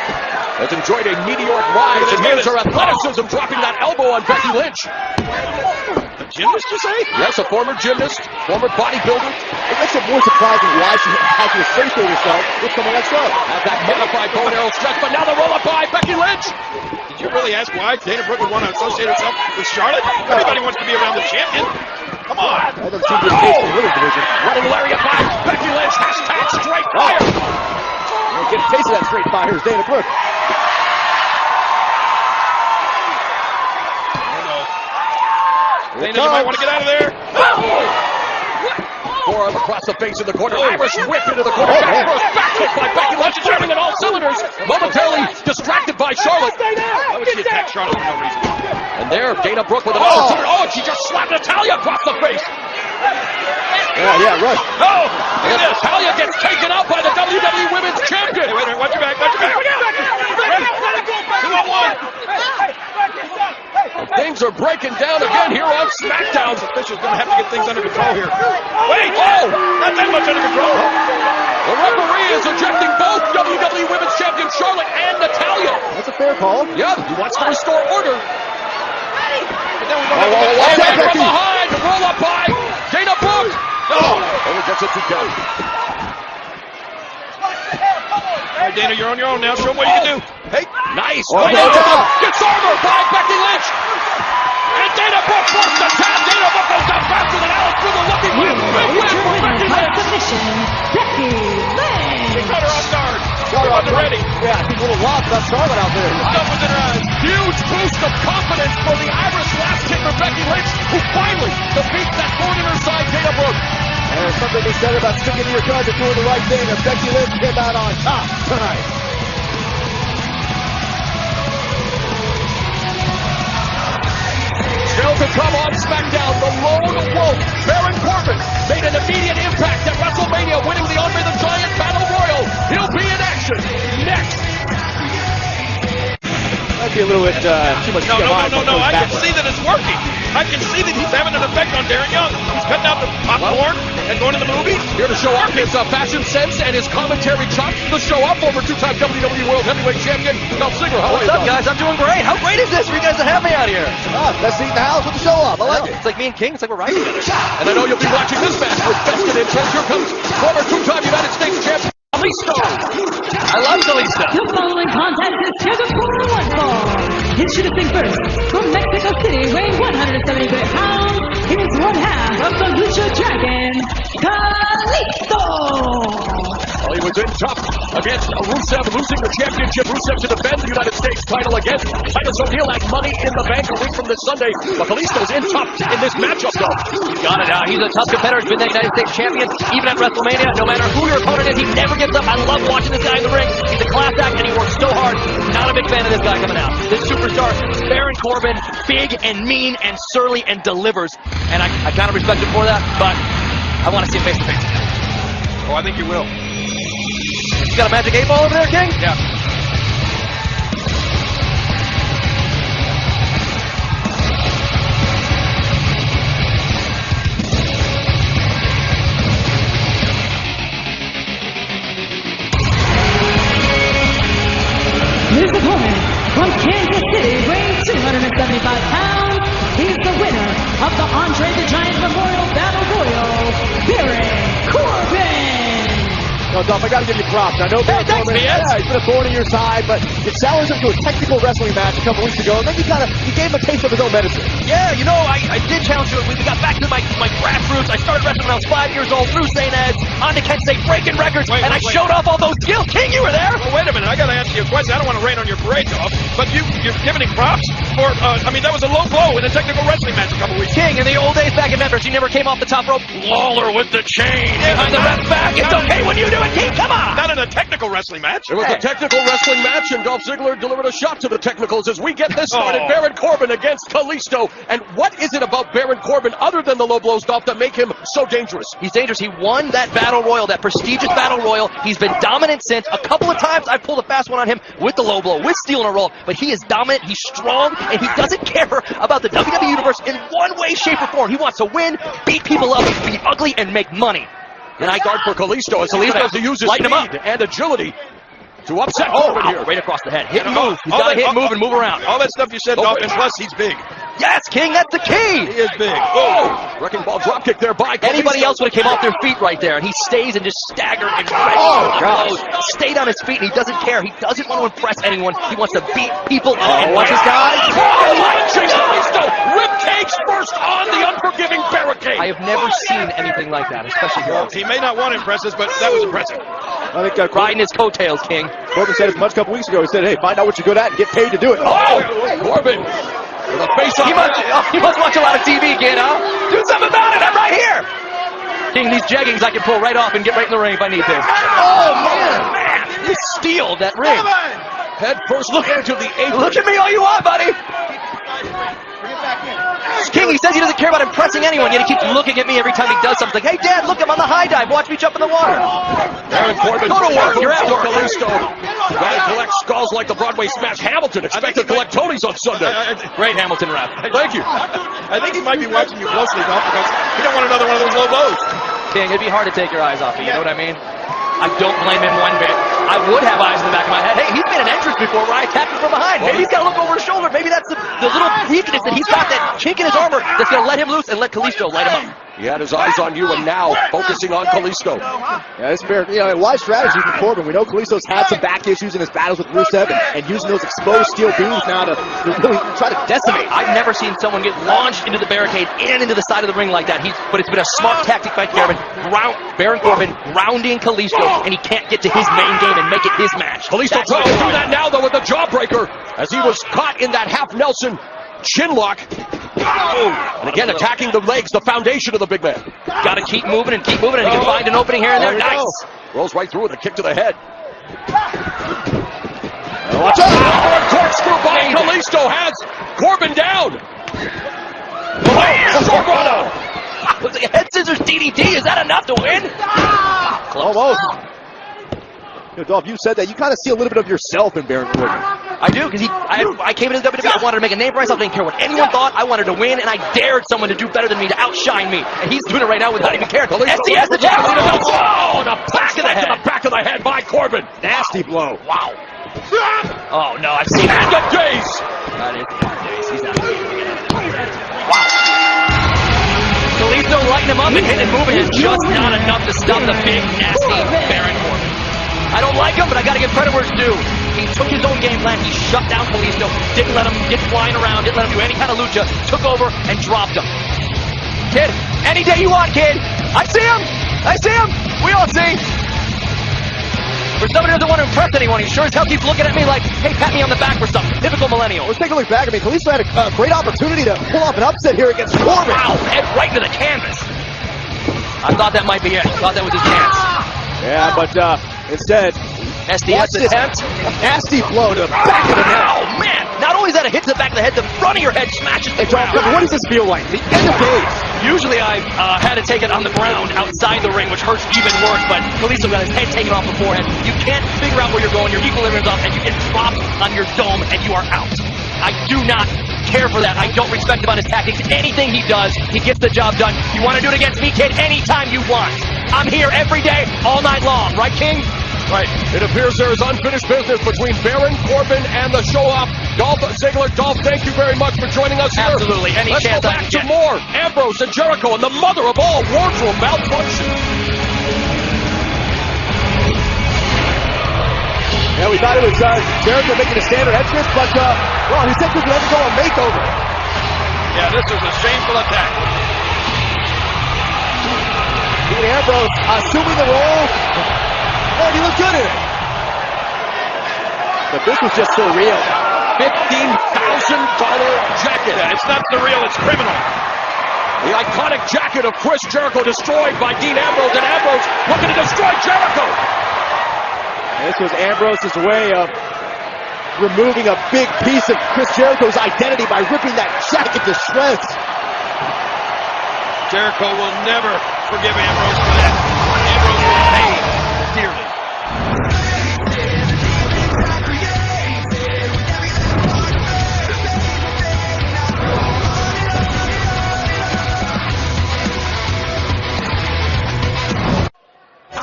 has enjoyed a meteoric rise, and here's her athleticism dropping that elbow on Becky Lynch. A gymnast, you say? Yes, a former gymnast, former bodybuilder. It makes it more surprising why she has to associate herself with someone like Charlotte. Had that modified bow and arrow stretch, but now the roll-up by Becky Lynch. Did you really ask why Dana Brooke would want to associate herself with Charlotte? Everybody wants to be around the champion. Come on. That doesn't seem to be the case in the women's division. Running lariat by Becky Lynch. Hashtag straight fire. Get a taste of that straight fire is Dana Brooke. Dana, you might want to get out of there. Forearm across the face in the corner. Irish whip into the corner. Back kick by Becky Lynch, turning in all cylinders. Momentarily distracted by Charlotte. Why would she attack Charlotte for no reason? And there, Dana Brooke with an opportunity. Oh, and she just slapped Natalya across the face. Yeah, right. Oh, and Natalya gets taken out by the WWE Women's Champion. Hey, wait, watch your back, watch your back. 2-on-1. Things are breaking down again here on SmackDown. Officials going to have to get things under control here. Wait! Oh! Not that much under control. The referee is ejecting both WWE Women's Champion Charlotte and Natalya. That's a fair call. Yeah, he wants to restore order. But then we're going to from behind. Roll up by Dana Brooke. Oh! Only gets it to go. All right, Dana, you're on your own now. Show them what you can do. Hey, nice. Gets armor by Becky Lynch. And Dana Brooke forced the tap. Dana Brooke goes down faster than Alice Kruger looking for Big win for Becky Lynch. Becky Lynch. She caught her off guard. She wasn't ready. Yeah, I think a little lost about Charlotte out there. The stuff was in her eyes. Huge boost of confidence for the Irish last kicker Becky Lynch, who finally defeats that thorn in her side, Dana Brooke. And there's something to be said about sticking to your guns and doing the right thing, and Becky Lynch came out on top tonight. Still to come on SmackDown, the lone wolf, Baron Corbin, made an immediate impact at WrestleMania, winning the Andre the Giant Battle Royal. He'll be in action next. Might be a little bit too much. No. I can see that it's working. I can see that he's having an effect on Darren Young. He's cutting out the popcorn and going to the movies. Here to show off his fashion sense and his commentary chops to show off former two-time WWE World Heavyweight Champion, Mel Singer. What's up, guys? I'm doing great. How great is this for you guys to have me out here? Best seat in the house with the show off. I like it. It's like me and King. It's like we're riding together. And I know you'll be watching this match with vested interest. Here comes former two-time United States champion, Kalisto. I love Kalisto. The following contest is scheduled for one fall. Introducing first, from Mexico City, weighing 170 pounds, he is one half of the Lucha Dragon, Kalisto. Well, he was in tough against Rusev, losing the championship. Rusev to defend the United States title again. Titus O'Neil has money in the bank a week from this Sunday, but Kalisto's in tough in this matchup, though. You got it. He's a tough competitor. He's been the United States champion, even at WrestleMania. No matter who your opponent is, he never gives up. I love watching this guy in the ring. He's a class act, and he works so hard. Not a big fan of this guy coming out. This superstar, Baron Corbin, big and mean and surly and delivers. And I kind of respect him for that, but I want to see him face to face. Oh, I think you will. You got a magic 8 ball over there, King? Yeah. His opponent, from Kansas City, weighing 275 pounds, he's the winner of the Andre the Giant Memorial Battle Royal, Baron Corbin. You know, Dolph, I got to give you props. I know Baron Corbin, he's been a thorn in your side, but you challenged him to a technical wrestling match a couple weeks ago, and then you gave him a taste of his own medicine. Yeah, you know, I did challenge him. We got back to my grassroots. I started wrestling when I was 5 years old, through St. Ed's, on to Kent State, breaking records, and I showed off all those skills. King, you were there. Well, wait a minute. I got to ask you a question. I don't want to rain on your parade, Dolph, but you're giving him props for, that was a low blow in a technical wrestling match a couple weeks ago. King, in the old days back in Memphis, you never came off the top rope. Lawler with the chain behind the ref's back. It's okay when you do it, King. Come on. Not in a technical wrestling match. It was a technical wrestling match, and Dolph Ziggler delivered a shot to the technicals as we get this started. Baron Corbin against Kalisto. And what is it about Baron Corbin, other than the low blows, Dolph, that make him so dangerous? He's dangerous. He won that battle royal, that prestigious battle royal. He's been dominant since. A couple of times I've pulled a fast one on him with the low blow, with stealing a roll. But he is dominant, he's strong, and he doesn't care about the WWE Universe in one way, shape, or form. He wants to win, beat people up, be ugly, and make money. And I guard for Kalisto as Kalisto has to use his speed and agility to upset Corbin here. Right across the head. Hit and move. He's got to hit, move, and move around. All that stuff you said, Dolph, and plus he's big. Yes, King, that's the key. He is big. Wrecking ball dropkick there by Kalisto. Anybody else would have came off their feet right there, and he stays and just staggered and stayed on his feet, and he doesn't care. He doesn't want to impress anyone. He wants to beat people up. And watch this guy. Kalisto ribcage first on the unforgiving barricade. I have never seen anything like that, especially here. Well, he may not want to impress us, but that was impressive. I think riding his coattails, King. Corbin said as much a couple weeks ago. He said, hey, find out what you're good at and get paid to do it. Corbin. With a face he must watch a lot of TV, kid, huh? Do something about it. I'm right here. King, these jeggings I can pull right off and get right in the ring if I need to. Oh, man. He stealed that ring. Head first look into the apron. Look at me all you want, buddy. King, he says he doesn't care about impressing anyone, yet he keeps looking at me every time he does something. Hey, Dad, look, I'm on the high dive. Watch me jump in the water. Baron Corbin. Go to work. You're at work. Kalisto. Gotta collect skulls like the Broadway smash Hamilton. Expect to collect Tony's on Sunday. Great Hamilton rap. Thank you. I think he might be watching you closely, Dolph, because he don't want another one of those low blows. King, it'd be hard to take your eyes off of you. You know what I mean? I don't blame him one bit. I would have eyes in the back of my head. Hey, he's made an entrance before where I attacked him from behind. Maybe he's got to look over his shoulder. Maybe that's the little weakness that he's got, that chink in his armor that's going to let him loose and let Kalisto light him up. He had his eyes on you, and now focusing on Kalisto. Yeah, it's fair. You know, a wise strategy from Corbin. We know Kalisto's had some back issues in his battles with Rusev, and using those exposed steel beams now to really try to decimate. I've never seen someone get launched into the barricade and into the side of the ring like that. But it's been a smart tactic by Baron Corbin grounding Kalisto, and he can't get to his main game and make it his match. Kalisto trying to do that now, though, with the jawbreaker, as he was caught in that half Nelson chin lock. And again, attacking the legs, the foundation of the big man. Got to keep moving, and he can find an opening here and there. Nice. Rolls right through with a kick to the head. Watch out! Corkscrew by Kalisto has Corbin down. Looks like a head scissors DDT. Is that enough to win? Almost. You know, Dolph, you said that you kind of see a little bit of yourself in Baron Corbin. I do, because I came into WWE, I wanted to make a name for myself, I didn't care what anyone thought, I wanted to win, and I dared someone to do better than me, to outshine me, and he's doing it right now without even caring. SDS, the javelin, oh, the back of the head by Corbin. Nasty blow. Wow. Oh, no, I've seen that. The days. That is the days. He's not wow. Kalisto lighting him up and hitting and moving is just not enough to stop the big, nasty Baron Corbin. I don't like him, but I got to give credit where it's due. He took his own game plan. He shut down Kalisto, didn't let him get flying around, didn't let him do any kind of lucha, took over and dropped him. Kid, any day you want, kid. I see him. I see him. We all see. For somebody who doesn't want to impress anyone, he sure as hell keeps looking at me like, hey, pat me on the back for something. Typical millennial. Let's take a look back. I mean, Kalisto had a great opportunity to pull off an upset here against Corbin. Wow, head right into the canvas. I thought that might be it. I thought that was his chance. Yeah, but instead, SDS attempt. Nasty blow to the back of the head. Oh, man. Not only is that a hit to the back of the head, the front of your head smashes the ground. What does this feel like? The end of days. Usually I've had to take it on the ground outside the ring, which hurts even worse, but Kalisto got his head taken off the forehead. You can't figure out where you're going, your equilibrium's off, and you get dropped on your dome, and you are out. I do not care for that. I don't respect him on his tactics. Anything he does, he gets the job done. You want to do it against me, kid? Anytime you want. I'm here every day, all night long. Right, King? Right. It appears there is unfinished business between Baron Corbin and the show-off. Dolph Ziggler. Dolph, thank you very much for joining us here. Absolutely. Any Let's chance go back to more Ambrose and Jericho and the mother of all wardrobe malfunction. Yeah, we thought it was Jericho making a standard entrance, but well, he said we could undergo a makeover. Yeah, this is a shameful attack. Dean Ambrose assuming the role. Oh, he looked good in it. But this was just surreal. $15,000 jacket. Yeah, it's not surreal, it's criminal. The iconic jacket of Chris Jericho destroyed by Dean Ambrose, and Ambrose looking to destroy Jericho. This was Ambrose's way of removing a big piece of Chris Jericho's identity by ripping that jacket to shreds. Jericho will never forgive Ambrose for that. Ambrose will pay dearly.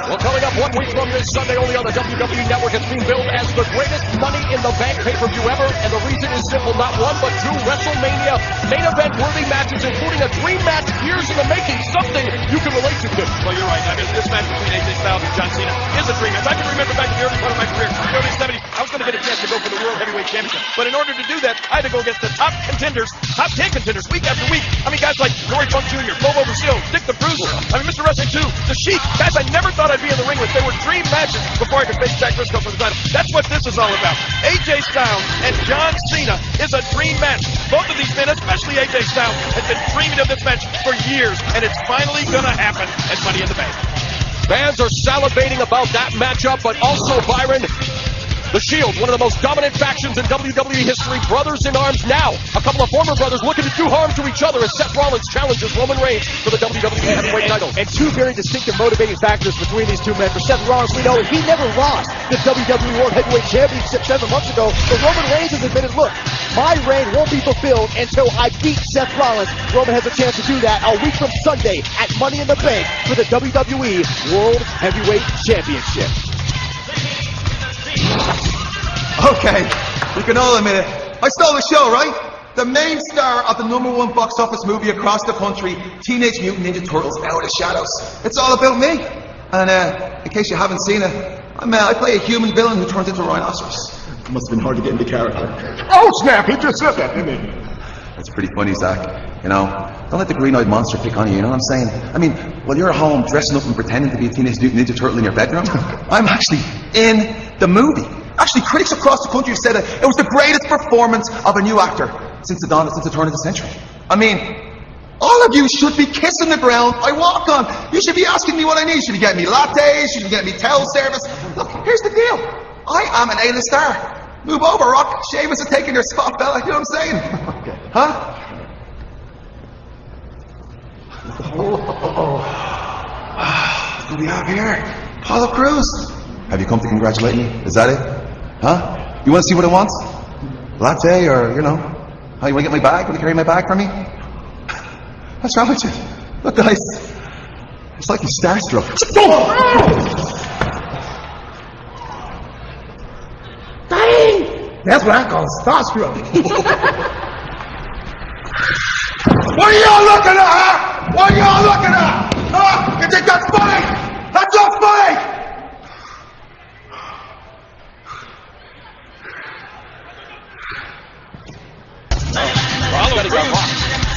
Well, coming up 1 week from this Sunday, only on the WWE Network, it's being billed as the greatest Money in the Bank pay-per-view ever, and the reason is simple: not one, but two WrestleMania main event-worthy matches, including a dream match years in the making, something you can relate to, Tim. Well, you're right. I mean, this match between AJ Styles and John Cena is a dream match. I can remember back in the early part of my career, in the early 70s, I was going to get a chance to go for the World Heavyweight Championship. But in order to do that, I had to go against the top contenders, top 10 contenders, week after week. I mean, guys like Dory Funk Jr., Bobo Brazil, Dick the Bruiser, I mean, Mr. Wrestling 2, The Sheik, guys I never thought I'd be in the ring with. They were dream matches before I could face Jack Briscoe for the title. That's what this is all about. AJ Styles and John Cena is a dream match. Both of these men, especially AJ Styles, has been dreaming of this match for years, and it's finally going to happen at Money in the Bank. Fans are salivating about that matchup, but also, Byron, the Shield, one of the most dominant factions in WWE history, brothers in arms now. A couple of former brothers looking to do harm to each other as Seth Rollins challenges Roman Reigns for the WWE Heavyweight title. And two very distinctive motivating factors between these two men. For Seth Rollins, we know he never lost the WWE World Heavyweight Championship 7 months ago. But Roman Reigns has admitted, look, my reign won't be fulfilled until I beat Seth Rollins. Roman has a chance to do that a week from Sunday at Money in the Bank for the WWE World Heavyweight Championship. Okay, we can all admit it. I stole the show, right? The main star of the #1 box office movie across the country, Teenage Mutant Ninja Turtles Out of the Shadows. It's all about me. And in case you haven't seen it, I play a human villain who turns into a rhinoceros. It must have been hard to get into character. Oh, snap, he just said that, didn't he? That's pretty funny, Zach. You know, don't let the green-eyed monster pick on you, you know what I'm saying? I mean, while you're at home dressing up and pretending to be a Teenage Mutant Ninja Turtle in your bedroom, I'm actually in the movie. Actually, critics across the country have said that it was the greatest performance of a new actor since the turn of the century. I mean, all of you should be kissing the ground I walk on. You should be asking me what I need. You should be getting me lattes. You should be getting me towel service. Look, here's the deal. I am an A-list star. Move over, Rock. Sheamus is taking your spot, fella. You know what I'm saying? Okay. Huh? Who do we have here? Apollo Crews. Have you come to congratulate me? Is that it? Huh? You want to see what I want? Latte or, you know, how you want to get my bag? Want to carry my bag for me? What's wrong with you? Look, guys. It's like you're starstruck. Dang! That's what I call starstruck. What are y'all looking at, huh? What are y'all looking at? Huh? You think that's funny? That's not funny! Apollo Crews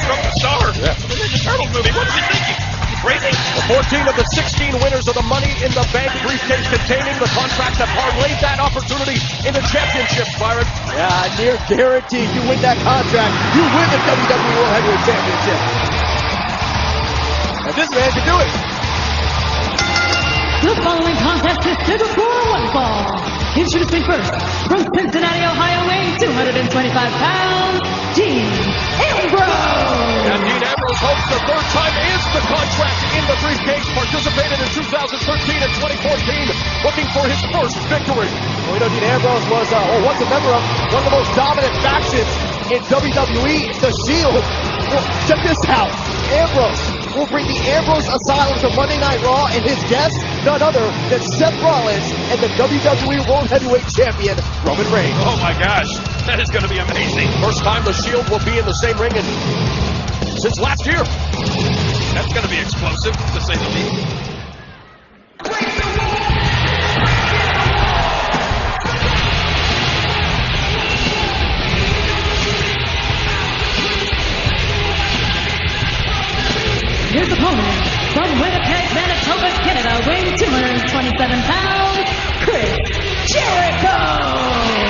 from the start of the Ninja Turtles movie. What is he thinking? Crazy? The 14 of the 16 winners of the Money in the Bank briefcase containing the contract that parlayed that opportunity into championships, Byron. Yeah, near guaranteed. You win that contract, you win the WWE World Heavyweight Championship. And this man can do it. The following contest is scheduled for one fall. Introducing first, from Cincinnati, Ohio, weighing 225 pounds, Dean Ambrose. And Dean Ambrose hopes the third time is the contract in the briefcase. Participated in 2013 and 2014, looking for his first victory. Well, you know, Dean Ambrose was once a member of one of the most dominant factions in WWE, the Shield. Well, check this out. Ambrose will bring the Ambrose Asylum to Monday Night Raw, and his guest, none other than Seth Rollins and the WWE World Heavyweight Champion, Roman Reigns. Oh my gosh, that is going to be amazing. First time the Shield will be in the same ring since last year. That's going to be explosive, to say the least. 127 pounds, Chris Jericho.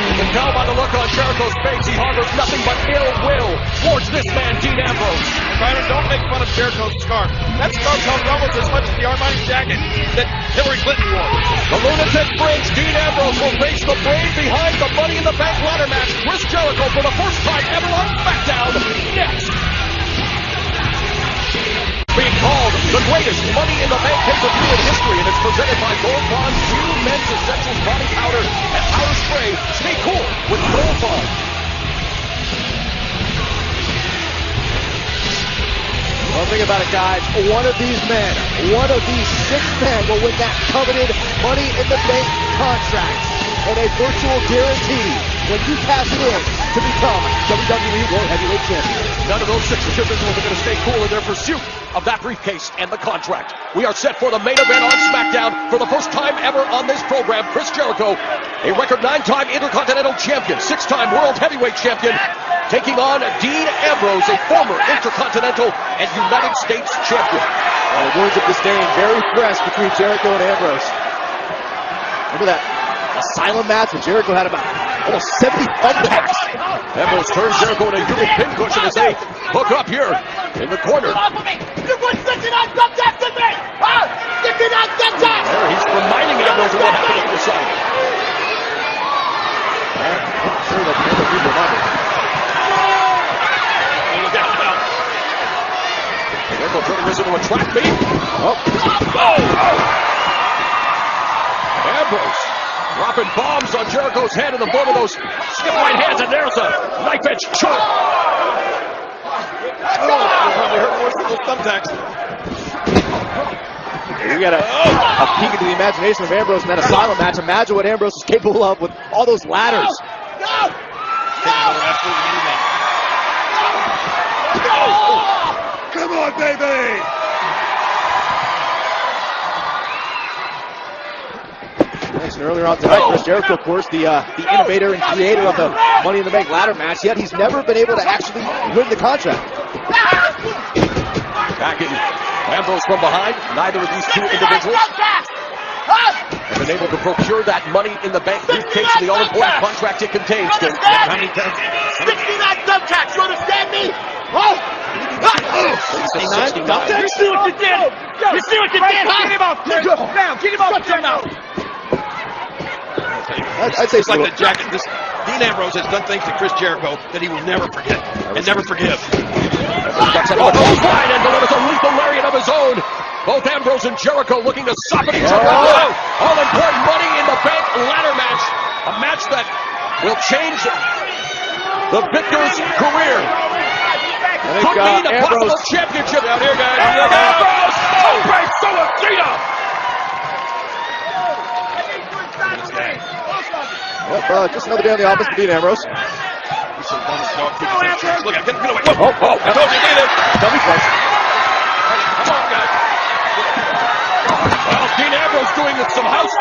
You can tell by the look on Jericho's face, he harbors nothing but ill will towards this man, Dean Ambrose. Byron, don't make fun of Jericho's scarf. That scarf held almost as much as the Armani jacket that Hillary Clinton wore. The lunatic fringe, Dean Ambrose will face the brave behind the Money in the Bank ladder match. Chris Jericho for the first time ever on SmackDown. Next. Being called the greatest Money in the Bank pay-per-view in history, and it's presented by Gold Bond's new men's essentials body powder and powder spray. Stay cool with Gold Bond. Well, think about it, guys. One of these men, one of these 6 men will win that coveted Money in the Bank contract and a virtual guarantee when you cash it in to become WWE World Heavyweight Champion. None of those 6 individuals are going to stay cool in their pursuit of that briefcase and the contract. We are set for the main event on SmackDown for the first time ever on this program. Chris Jericho, a record 9-time Intercontinental Champion, 6-time World Heavyweight Champion, taking on Dean Ambrose, a former Intercontinental and United States Champion. Words of disdain very fresh between Jericho and Ambrose. Remember that asylum match when Jericho had about almost 70 thumbtacks. Ambrose turns Jericho in a human pincushion as they hook up here in the corner. You put 69 thumbtacks in me! 69 thumbtacks! There, he's reminding Ambrose of what happened at the side. I'm sure that many people remember. Look out now. Jericho turning this into a trap beat. Ambrose dropping bombs on Jericho's head in the form of those stiff right hands, and there's a knife edge choke. Probably hurt worse than those thumbtacks. We got a peek into the imagination of Ambrose in that asylum match. Imagine what Ambrose is capable of with all those ladders. Come on, baby! Mentioned earlier on tonight, Chris Jericho, of course, the innovator and creator of the Money in the Bank ladder match, yet he's never been able to actually win the contract. Backing Ambrose from behind. Neither of these 2 individuals have been able to procure that Money in the Bank briefcase and the all-important contract it contains. How many times? 69 thumbtacks, you understand me? 69 thumbtacks? You see what you did? You see what you did? Kick him out, Chris. Now, kick him out, Chris. I'd say it's like the jacket. Dean Ambrose has done things to Chris Jericho that he will never forget and never forgive. Ducks out of the clothesline and delivers a lethal lariat of his own. Both Ambrose and Jericho looking to soften each other up. All-important Money in the Bank ladder match. A match that will change the victor's career. Could mean a possible championship. Out here, guys. Ambrose! Oh, breaks Solacita! Well, just another day in the office for Dean Ambrose. Look at get away. I told you, Dean. Tell me first. Come on, guys. Well, Dean Ambrose doing some house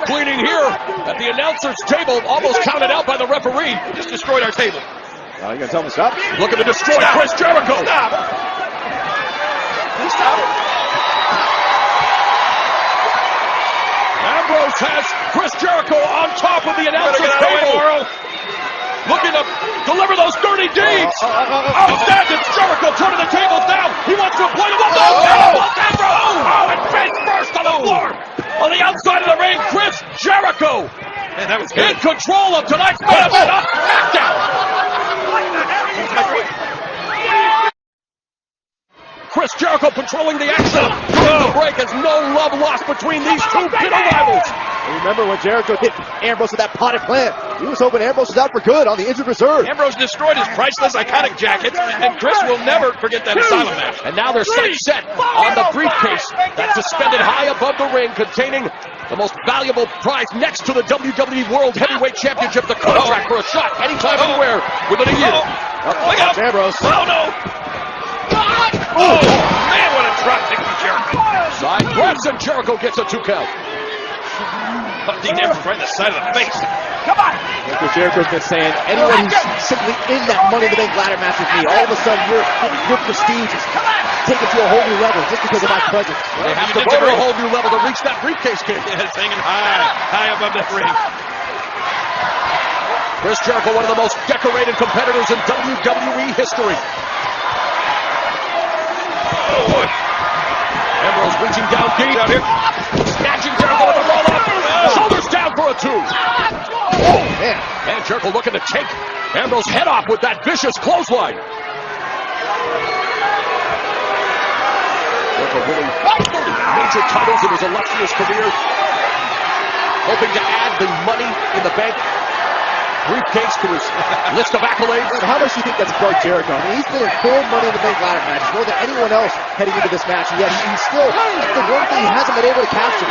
cleaning here at the announcer's table, almost counted out by the referee. Just destroyed our table. You gonna tell him to stop? Looking to destroy Chris Jericho. Stop. Stop. Ambrose has Chris Jericho on top of the announcer's table. Looking to deliver those dirty deeds. Outstanding. Jericho turning the tables down. He wants to apply the Ambrose. And face first on the floor. On the outside of the ring, Chris Jericho. Man, that was good. In control of tonight's main event on SmackDown. Chris Jericho controlling the action. During the break is no love lost between these 2 bitter rivals. Remember when Jericho hit Ambrose with that potted plant? He was hoping Ambrose was out for good on the injured reserve. Ambrose destroyed his priceless, iconic jacket, and Chris will never forget that asylum match. And now their sights set on the briefcase that's suspended high above the ring, containing the most valuable prize next to the WWE World Heavyweight Championship, the contract for a shot anytime, anywhere within a year. Look out, Ambrose. Oh, no. Oh, man, what a drop kick from Jericho. Side grabs and Jericho gets a 2 count. Dean Ambrose right in the side of the face. Come on! Chris Jericho's been saying, anyone who's simply in that Money in the Bank ladder match with me, all of a sudden your prestige is take it to a whole new level just because of my presence. They have to go to a whole new level to reach that briefcase kick. Yeah, it's hanging high above that ring. Chris Jericho, one of the most decorated competitors in WWE history. Ambrose reaching down deep. Down here. Snatching Jericho with a roll-up. Shoulders down for a 2. Oh, man. And Jericho looking to take Ambrose's head off with that vicious clothesline. Jericho winning major titles in his illustrious career. Hoping to add the money in the bank briefcase to his list of accolades. And how much do you think that's bugged Jericho? I mean, he's been in 4 Money in the Bank ladder matches, more than anyone else heading into this match. And yet he's still, the one thing he hasn't been able to capture.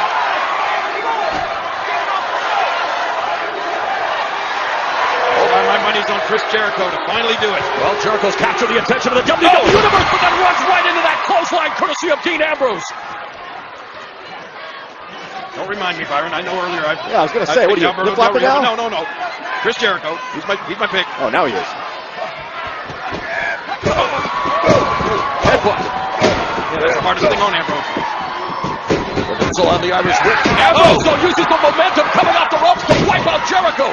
My money's on Chris Jericho to finally do it. Well, Jericho's captured the attention of the WWE Universe, but then runs right into that clothesline courtesy of Dean Ambrose. Don't remind me, Byron. I know earlier I was going to say, what are you, flip-flopping now? No. Chris Jericho. He's my pick. Oh, now he is. Headbutt. Yeah, that's the hardest thing on Ambrose. Lorenzo on the Irish whip. Ambrose uses the momentum coming off the ropes to wipe out Jericho.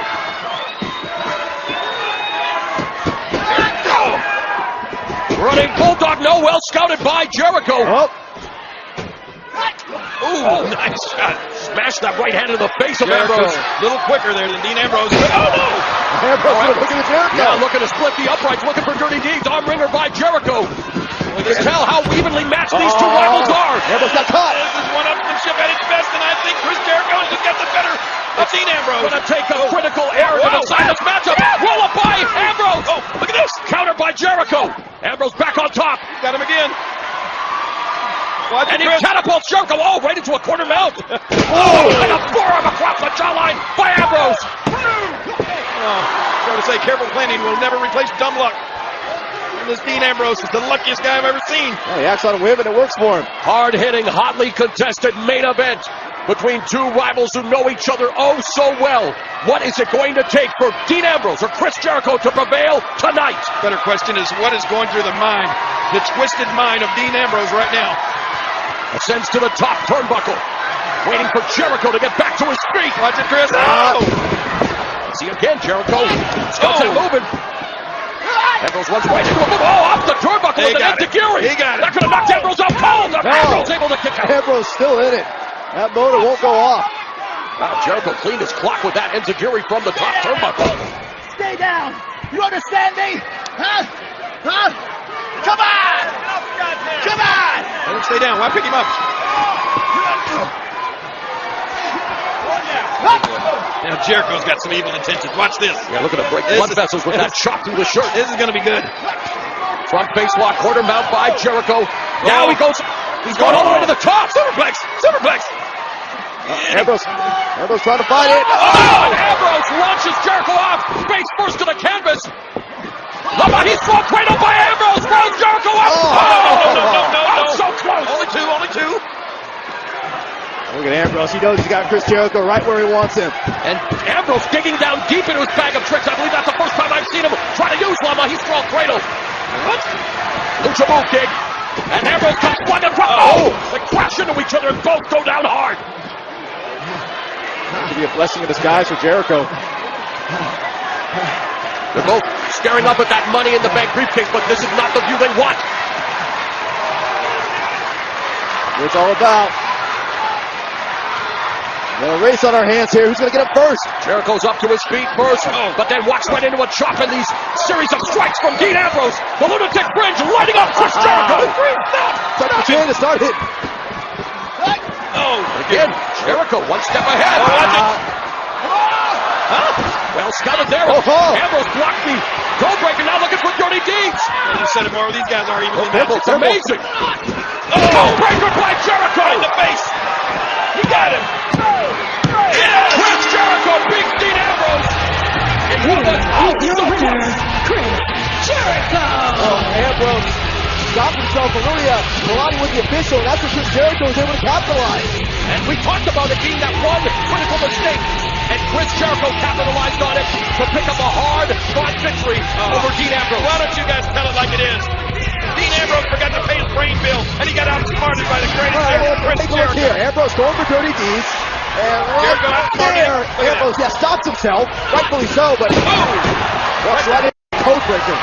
Running Bulldog, no, well scouted by Jericho. Ooh, nice shot. Smashed that right hand in the face of Ambrose. A little quicker there than Dean Ambrose. Oh, no! Ambrose looking at Jericho. Yeah, looking to split the uprights, looking for dirty deeds. Arm wringer by Jericho. You can tell how evenly matched these two rivals are. Ambrose got caught. This is one-upmanship at its best, and I think Chris Jericho has got the better of Dean Ambrose. Going to take a critical error to decide this matchup. Roll up by Ambrose. Oh, look at this. Counter by Jericho. Ambrose back on top. Got him again. And he catapults Jericho right into a corner mount. And a forearm across the jawline by Ambrose. Trying to say careful planning will never replace dumb luck. And this Dean Ambrose is the luckiest guy I've ever seen. Oh, he acts on a whim and it works for him. Hard-hitting, hotly contested main event between two rivals who know each other oh so well. What is it going to take for Dean Ambrose or Chris Jericho to prevail tonight? Better question is what is going through the mind, the twisted mind of Dean Ambrose right now. Ascends to the top turnbuckle. Waiting for Jericho to get back to his feet. Watch it, Chris. Oh! See again, Jericho. Starts it moving. Ambrose runs right into a move. Oh, off the turnbuckle with an enziguri. He got it. That could have knocked Ambrose out cold. Ambrose able to kick out. Ambrose still in it. That motor won't go off. Wow, Jericho cleaned his clock with that enziguri from the top turnbuckle. Stay down. You understand me? Huh? Come on! Come on! Let him stay down. Why pick him up? Now Jericho's got some evil intentions. Watch this. Yeah, looking to break blood vessels with that chop through the shirt. This is going to be good. Front face lock, quarter mount by Jericho. Now he goes. He's going all the way to the top. Superplex. Superplex. Ambrose trying to fight it. Oh, and Ambrose launches Jericho off. Face first to the canvas. He's thrown cradle by Ambrose. Throws Jericho up. No. So close. Only two. Look at Ambrose. He knows he's got Chris Jericho right where he wants him. And Ambrose digging down deep into his bag of tricks. I believe that's the first time I've seen him try to use Lama. He's thrown cradle. Lucha move kick. And Ambrose comes one and they crash into each other and both go down hard. That could be a blessing in disguise for Jericho. They're both staring up at that Money in the Bank briefcase, but this is not the view they want. What it's all about. We got a race on our hands here. Who's going to get up first? Jericho's up to his feet first, but then walks right into a chop in these series of strikes from Dean Ambrose. The lunatic bridge lighting up Chris Jericho. Tuck the chin to start it. Again, Jericho one step ahead. Well scouted there. Ambrose blocked the goal breaker. Now looking for dirty deeds. You said it more. These guys are even. It's amazing. Goal breaker by Jericho in the face. He got him. Chris Jericho beats Dean Ambrose. Your winner, Chris Jericho. Ambrose stopped himself from really colliding with the official, and that's what Chris Jericho was able to capitalize. And we talked about it being that one critical mistake, and Chris Jericho capitalized on it to pick up a hard-fought victory over Dean Ambrose. Why don't you guys tell it like it is? Dean Ambrose forgot to pay his brain bill, and he got outsmarted by the greatest All right, Chris take a look Jericho. here. Ambrose going for dirty deeds. And right there, Ambrose, stops himself. Rightfully so, but walks right into the code breaker.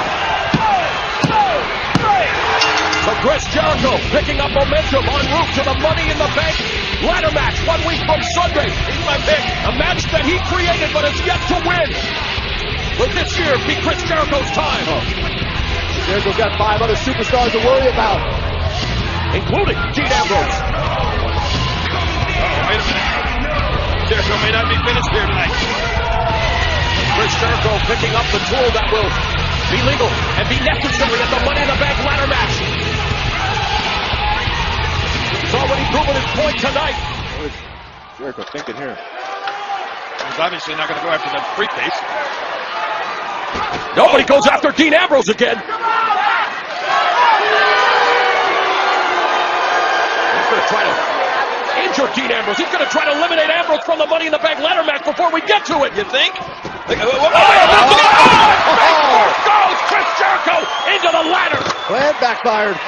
So Chris Jericho picking up momentum en route to the Money in the Bank ladder match 1 week from Sunday. He's my pick. A match that he created but has yet to win. Will this year be Chris Jericho's time? Jericho's got 5 other superstars to worry about, including Dean Ambrose. Wait a minute. Jericho may not be finished here tonight. Chris Jericho picking up the tool that will be legal and be necessary at the Money in the Bank ladder match. He's already proven his point tonight. What is Jericho thinking here? He's obviously not going to go after that briefcase. Nobody goes after Dean Ambrose again. He's going to try to injure Dean Ambrose. He's going to try to eliminate Ambrose from the Money in the Bank ladder match before we get to it. You think? There goes Chris Jericho into the ladder. Well, backfired.